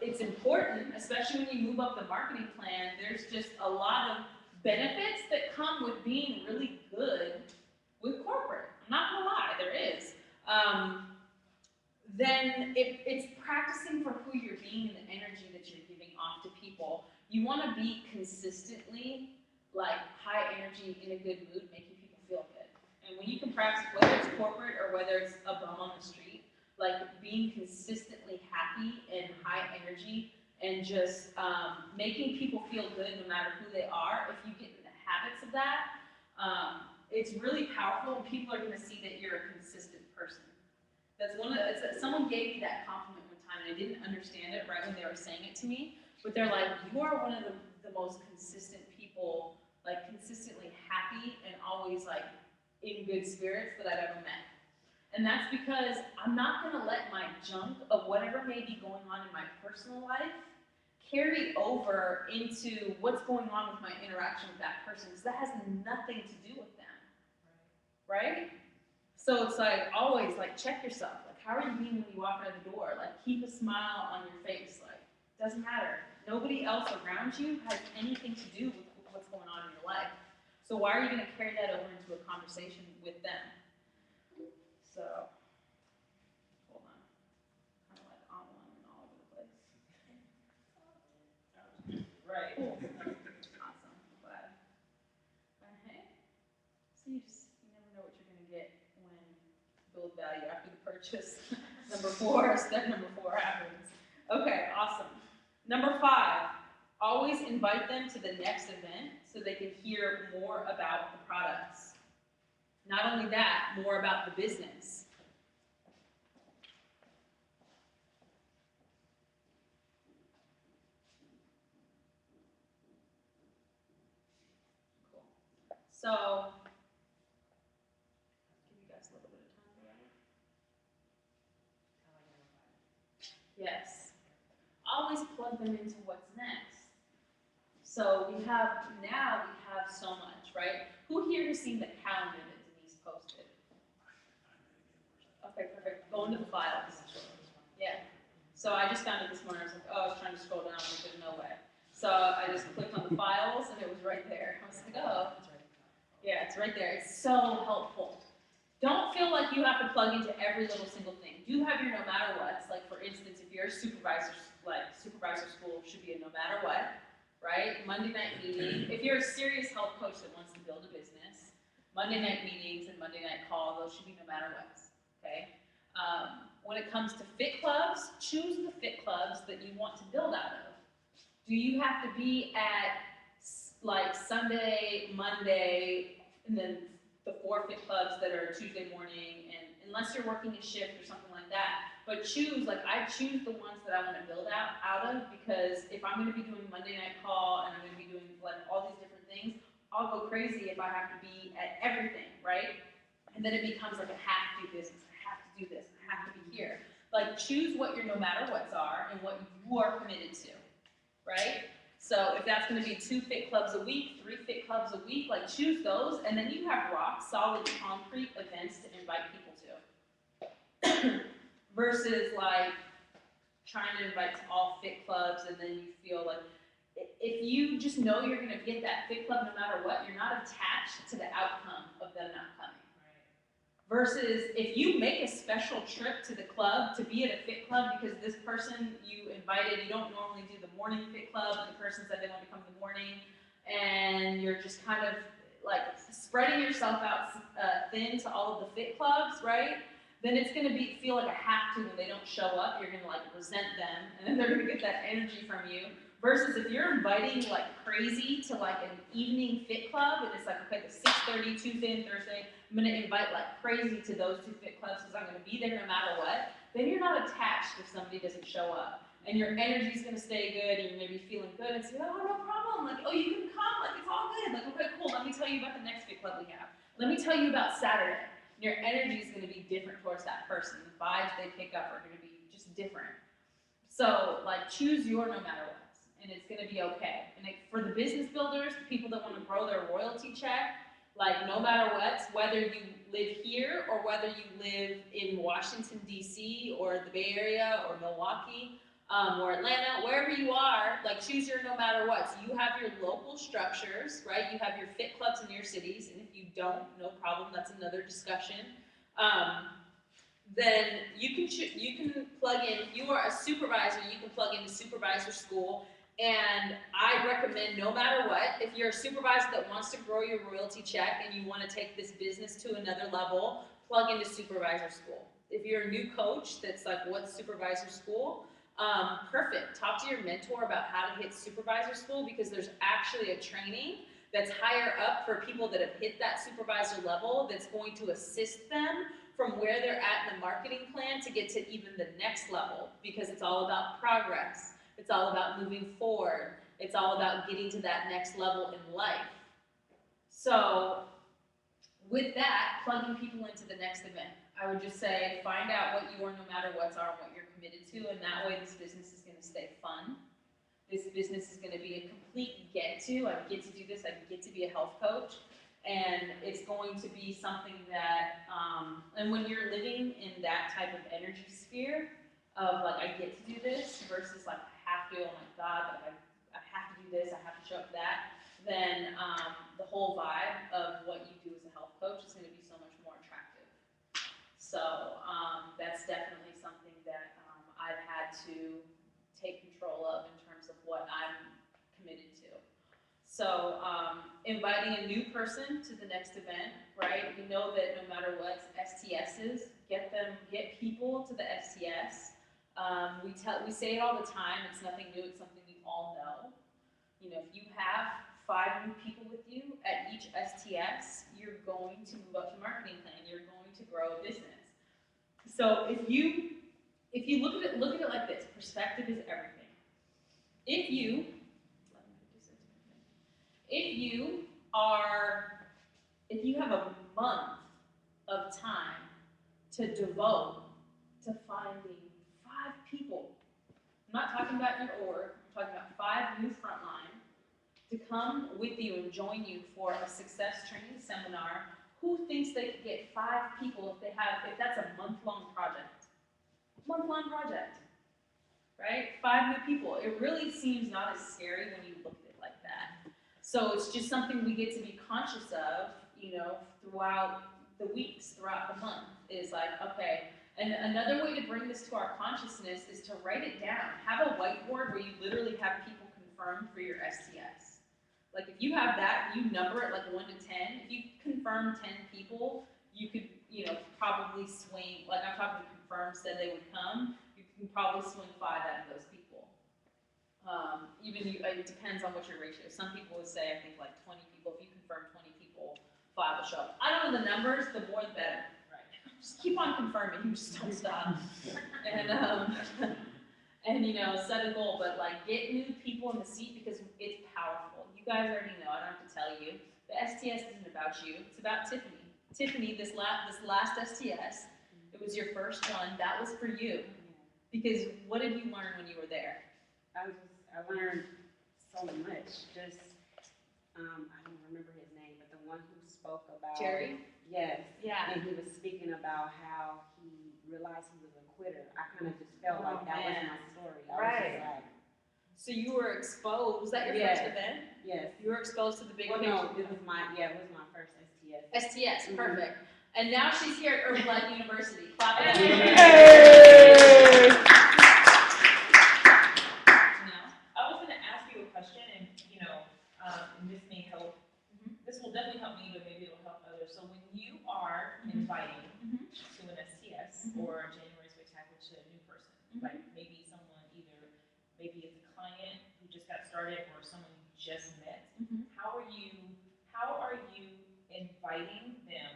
It's important, especially when you move up the marketing plan. There's just a lot of benefits that come with being really good with corporate. I'm not gonna lie, there is. Then it's practicing for who you're being and the energy that you're giving off to people. You wanna be consistently like high energy, in a good mood, making people feel good. And when you can practice, whether it's corporate or whether it's a bum on the street, like being consistently happy and high energy and just making people feel good no matter who they are, if you get in the habits of that, it's really powerful, and people are gonna see that you're a consistent person. That's someone gave me that compliment one time, and I didn't understand it right when they were saying it to me, but they're like, you are one of the most consistent people, like consistently happy and always like in good spirits that I've ever met. And that's because I'm not gonna let my junk of whatever may be going on in my personal life carry over into what's going on with my interaction with that person, because that has nothing to do with them, right? So it's like, always like check yourself, like how are you being when you walk out the door? Like keep a smile on your face, like doesn't matter. Nobody else around you has anything to do with what's going on in your life. So why are you gonna carry that over into a conversation with them? So, hold on. Kind of like on one and all over the place. Right. Cool. Awesome. Glad. Hey. So you never know what you're gonna get when build value after the purchase. Step number 4 happens. Okay, awesome. Number 5, always invite them to the next event so they can hear more about the products. Not only that, more about the business. Cool. So, give you guys a little bit of time for that. Yes. Always plug them into what's next. So we have so much, right? Who here has seen the calendar that Denise posted? Okay, perfect. Go into the files. Yeah. So I just found it this morning. I was like, oh, I was trying to scroll down, but there's no way. So I just clicked on the files, and it was right there. I was like, oh. Yeah, it's right there. It's so helpful. Don't feel like you have to plug into every little single thing. Do have your no matter what's. Like, for instance, if you're a supervisor, like supervisor school should be a no matter what, right? Monday night meeting. If you're a serious health coach that wants to build a business, Monday night meetings and Monday night call, those should be no matter what, okay? When it comes to fit clubs, choose the fit clubs that you want to build out of. Do you have to be at like Sunday, Monday, and then the 4 fit clubs that are Tuesday morning, and unless you're working a shift or something like that, but choose, like I choose the ones that I want to build out of, because if I'm going to be doing Monday night call and I'm going to be doing like all these different things, I'll go crazy if I have to be at everything, right? And then it becomes like I have to do this, I have to do this, I have to be here. Like choose what your no matter what's are and what you are committed to, right? So if that's going to be 2 fit clubs a week, 3 fit clubs a week, like choose those, and then you have rock solid concrete events to invite people to. Versus like trying to invite to all fit clubs, and then you feel like if you just know you're going to be at that fit club no matter what, you're not attached to the outcome of them not coming. Versus if you make a special trip to the club to be at a fit club because this person you invited, you don't normally do the morning fit club, and the person said they want to come in the morning, and you're just kind of like spreading yourself out thin to all of the fit clubs, right? then it's gonna feel like a have to when they don't show up. You're gonna like resent them, and then they're gonna get that energy from you. Versus if you're inviting like crazy to like an evening fit club, and it's like, okay, the 6:30 Tuesday and Thursday, I'm gonna invite like crazy to those two fit clubs because I'm gonna be there no matter what. Then you're not attached if somebody doesn't show up, and your energy's gonna stay good, and you're gonna be feeling good and say, oh, no problem, like, oh, you can come, like, it's all good, like, okay, cool. Let me tell you about the next fit club we have. Let me tell you about Saturday. Your energy is going to be different towards that person. The vibes they pick up are going to be just different. So, like, choose your no matter what, and it's going to be okay. And for the business builders, the people that want to grow their royalty check, like, no matter what, whether you live here or whether you live in Washington, D.C., or the Bay Area, or Milwaukee, or Atlanta, wherever you are, like, choose your no matter what. So you have your local structures, right? You have your fit clubs in your cities, and if you don't, no problem, that's another discussion. Then you can plug in, if you are a supervisor, you can plug into supervisor school, and I recommend no matter what, if you're a supervisor that wants to grow your royalty check and you want to take this business to another level, plug into supervisor school. If you're a new coach that's like, what's supervisor school? Perfect. Talk to your mentor about how to hit supervisor school, because there's actually a training that's higher up for people that have hit that supervisor level that's going to assist them from where they're at in the marketing plan to get to even the next level, because it's all about progress. It's all about moving forward. It's all about getting to that next level in life. So with that, plugging people into the next event, I would just say find out what your no matter what's are and what you're committed to, and that way this business is going to stay fun. This business is going to be a complete get to. I get to do this. I get to be a health coach, and it's going to be something that, and when you're living in that type of energy sphere of like, I get to do this versus like, I have to, oh my God, like I have to do this, I have to show up that, then the whole vibe of what you do as a health coach is going to be so much more attractive. So that's definitely something that I've had to take control of in terms of what I'm committed to. So inviting a new person to the next event, right? We know that no matter what, STSs, get people to the STS. We say it all the time. It's nothing new. It's something we all know. You know, if you have 5 new people with you at each STS, you're going to move up to marketing plan. You're going to grow a business. So if you look at it like this, perspective is everything. If you have a month of time to devote to finding 5 people, I'm not talking about your org, I'm talking about 5 new frontline to come with you and join you for a success training seminar. Who thinks they could get 5 people if that's a month-long project? Month-long project, right? 5 new people. It really seems not as scary when you look at it like that. So it's just something we get to be conscious of, you know, throughout the weeks, throughout the month, is like, okay. And another way to bring this to our consciousness is to write it down. Have a whiteboard where you literally have people confirmed for your STS. Like if you have that, you number it like 1 to 10. If you confirm 10 people, you could, you know, probably swing, like I'm talking to confirmed said they would come, you can probably swing 5 out of those people. It depends on what your ratio is. Some people would say, I think like 20 people. If you confirm 20 people, 5 will show up. I don't know the numbers, the more the better. Right. Just keep on confirming, you just don't stop. And you know, set a goal, but like get new people in the seat because it's powerful. You guys already know, I don't have to tell you. The STS isn't about you, it's about Tiffany. Tiffany, this last STS, it was your first one, that was for you. Because what did you learn when you were there? I learned so much. Just, I don't remember his name, but the one who spoke about Jerry? Yes. Yeah. And he was speaking about how he realized he was a quitter. I kind of just felt like that was my story. I was just like, so you were exposed, was that your first event? Yes. You were exposed to the big picture? No, it was my first STS. STS, perfect. And now she's here at Herbalife University. Clap it up. Hey! I was going to ask you a question, and and this may help. This will definitely help me, but maybe it'll help others. So when you are inviting to an STS, just met, Mhm. how are you inviting them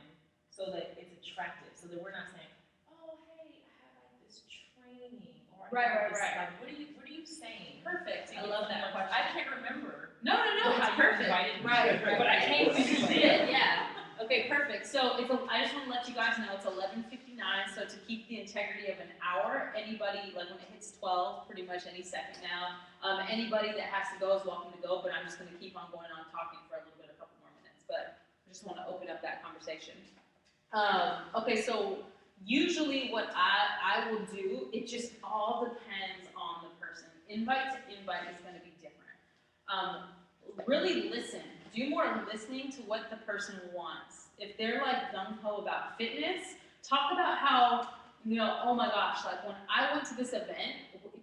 so that it's attractive, so that we're not saying, oh, hey, I have like this training, or I Right, have right, this, right. like, what are you saying? Perfect. To I get love that someone- question. I can't remember. No, How it's you perfect. invited me. Right, But I came to You do did, yeah. Okay, perfect. So I just want to let you guys know it's 11:59. So to keep the integrity of an hour, anybody like when it hits 12, pretty much any second now, anybody that has to go is welcome to go. But I'm just going to keep on going on talking for a little bit, a couple more minutes. But I just want to open up that conversation. Okay, so usually what I will do, it just all depends on the person. Invite to invite is going to be different. Really listen. Do more listening to what the person wants. If they're like gung-ho about fitness, talk about how, oh my gosh, like when I went to this event,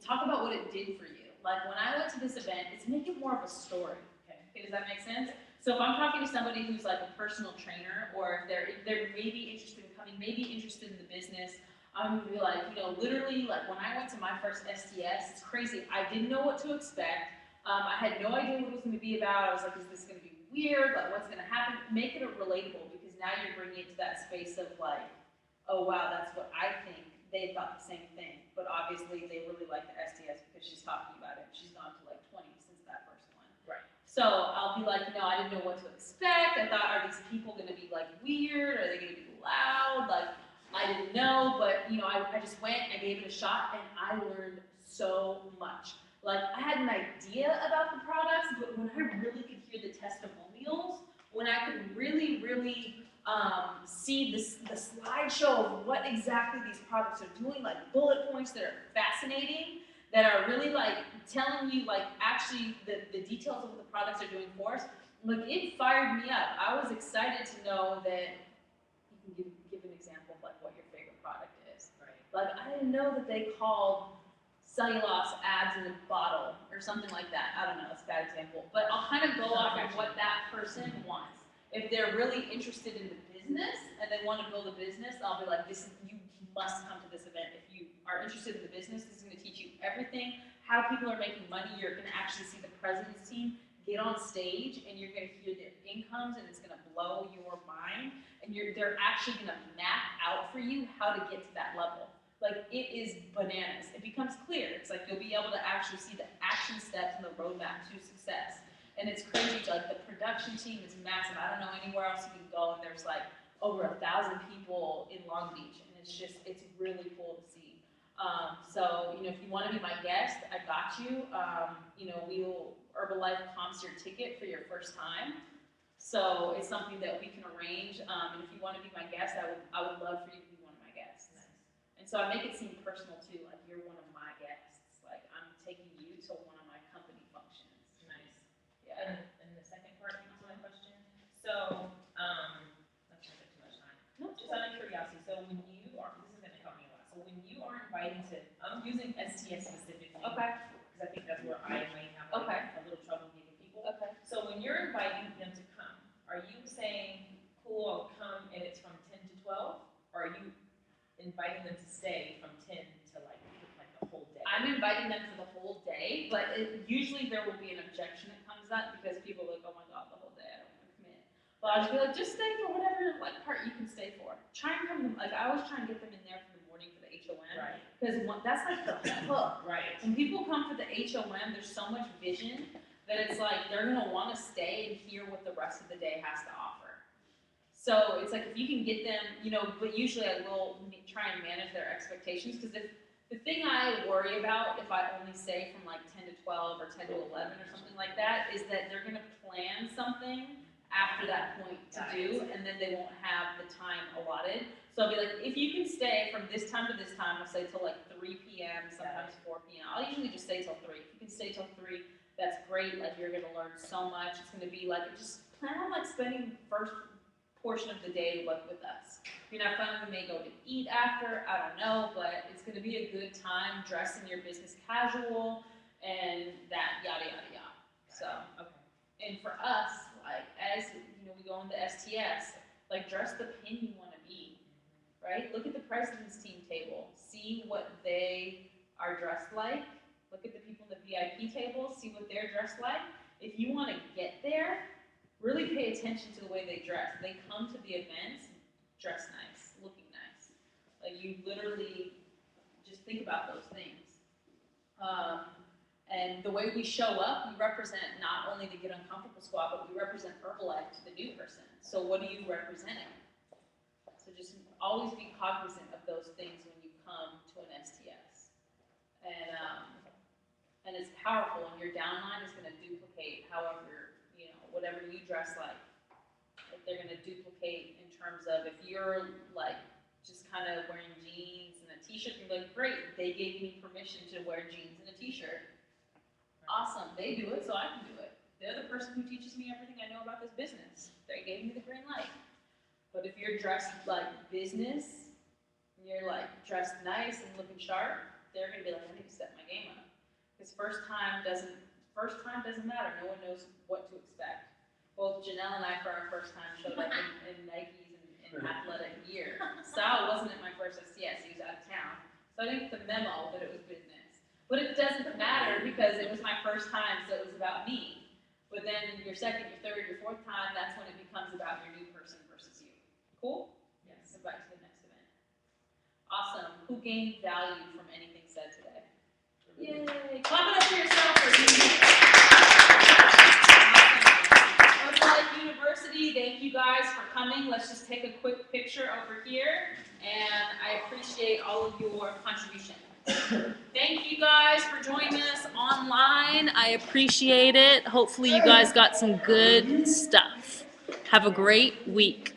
talk about what it did for you. Like when I went to this event, it's make it more of a story. Okay, does that make sense? So if I'm talking to somebody who's like a personal trainer, or if they're maybe interested in coming, maybe interested in the business, I'm gonna be like, literally, like when I went to my first STS, it's crazy. I didn't know what to expect. I had no idea what it was gonna be about. I was like, is this gonna be weird? Like, what's gonna happen? Make it relatable, because now you're bringing it to that space of like, oh wow, that's what I think. They thought the same thing, but obviously they really like the STS because she's talking about it. She's gone to like 20 since that first one. Right. So I'll be like, I didn't know what to expect. I thought, are these people gonna be like weird? Are they gonna be loud? Like, I didn't know, but I just went, I gave it a shot, and I learned so much. Like, I had an idea about the products, but when I really could hear the testimonials, when I could really, really see the slideshow of what exactly these products are doing, like bullet points that are fascinating, that are really like telling you like actually the details of what the products are doing for us, like it fired me up. I was excited to know that you can give an example of like what your favorite product is. Right. Like I didn't know that they called cellulose abs in a bottle or something like that. I don't know, it's a bad example. But I'll kind of go off of what that person wants. If they're really interested in the business and they want to build a business, I'll be like, you must come to this event. If you are interested in the business, this is going to teach you everything, how people are making money. You're going to actually see the president's team get on stage, and you're going to hear their incomes, and it's going to blow your mind. And they're actually going to map out for you how to get to that level. Like, it is bananas. It becomes clear. It's like you'll be able to actually see the action steps and the roadmap to success. And it's crazy, like the production team is massive. I don't know anywhere else you can go, and there's like over 1,000 people in Long Beach, and it's really cool to see. So, if you want to be my guest, I got you. Herbalife comps your ticket for your first time. So it's something that we can arrange. And if you want to be my guest, I would love for you to be one of my guests. Nice. And so I make it seem personal too, like you're one of my guests. Like I'm taking you to one of my company functions. Nice. Yeah. And the second part to my question, so, let's not take too much time. No, Just out of curiosity, so when you are, this is gonna help me a lot, so when you are inviting to, I'm using STS specifically. Okay. Because I think that's where I might have like, Okay. a little trouble getting people. Okay. So when you're inviting them to come, are you saying, cool, I'll come and it's from 10 to 12? Or are you inviting them to stay from 10 to like the whole day? I'm inviting them for the whole day, but usually there will be an objection that comes up because people are like, oh my god, the whole day, I don't want to commit. But I'll just be like, just stay for whatever like part you can stay for. Try and come, like I always try and get them in there for the morning for the HOM. Right, Because that's like the hook. right. When people come for the HOM, there's so much vision that it's like they're gonna want to stay and hear what the rest of the day has to offer. So it's like if you can get them, but usually I will try and manage their expectations, because if the thing I worry about if I only stay from like 10 to 12 or 10 to 11 or something like that is that they're gonna plan something after that point to do, and then they won't have the time allotted. So I'll be like, if you can stay from this time to this time, I'll say till like 3 p.m., sometimes 4 p.m. I'll usually just stay till 3. If you can stay till 3, that's great. Like you're gonna learn so much. It's gonna be like, just plan on like spending the first portion of the day like with us. If you're not fun, we may go to eat after, I don't know, but it's gonna be a good time. Dress in your business casual and that yada yada yada. So, Okay. and for us, like as we go into STS, like dress the pin you want to be, right? Look at the president's team table, see what they are dressed like. Look at the people in the VIP table, see what they're dressed like. if you want to get there, really pay attention to the way they dress. They come to the events dressed nice, looking nice. Like you literally just think about those things. And the way we show up, we represent not only the Get Uncomfortable squad, but we represent Herbalife to the new person. So what are you representing? So just always be cognizant of those things when you come to an STS. And it's powerful, and your downline is going to duplicate however, whatever you dress like. They're going to duplicate in terms of if you're like just kind of wearing jeans and a t-shirt, you're like, great, they gave me permission to wear jeans and a t-shirt. Awesome, they do it, so I can do it. They're the person who teaches me everything I know about this business. They gave me the green light. But if you're dressed like business, and you're like dressed nice and looking sharp, they're gonna be like, I need to step my game up. Because first time doesn't matter. No one knows what to expect. Both Janelle and I, for our first time, showed up in Nikes and athletic gear. Sal wasn't at my first STS, he was out of town. So I didn't get the memo that it was business. But it doesn't matter because it was my first time, so it was about me. But then your second, your third, your fourth time, that's when it becomes about your new person versus you. Cool? Yes. So back to the next event. Awesome. Who gained value from anything said today? Yay! Clap it up for yourself for doing it. Awesome. Herbalife University, thank you guys for coming. Let's just take a quick picture over here, and I appreciate all of your contribution. Thank you guys for joining us online. I appreciate it. Hopefully you guys got some good stuff. Have a great week.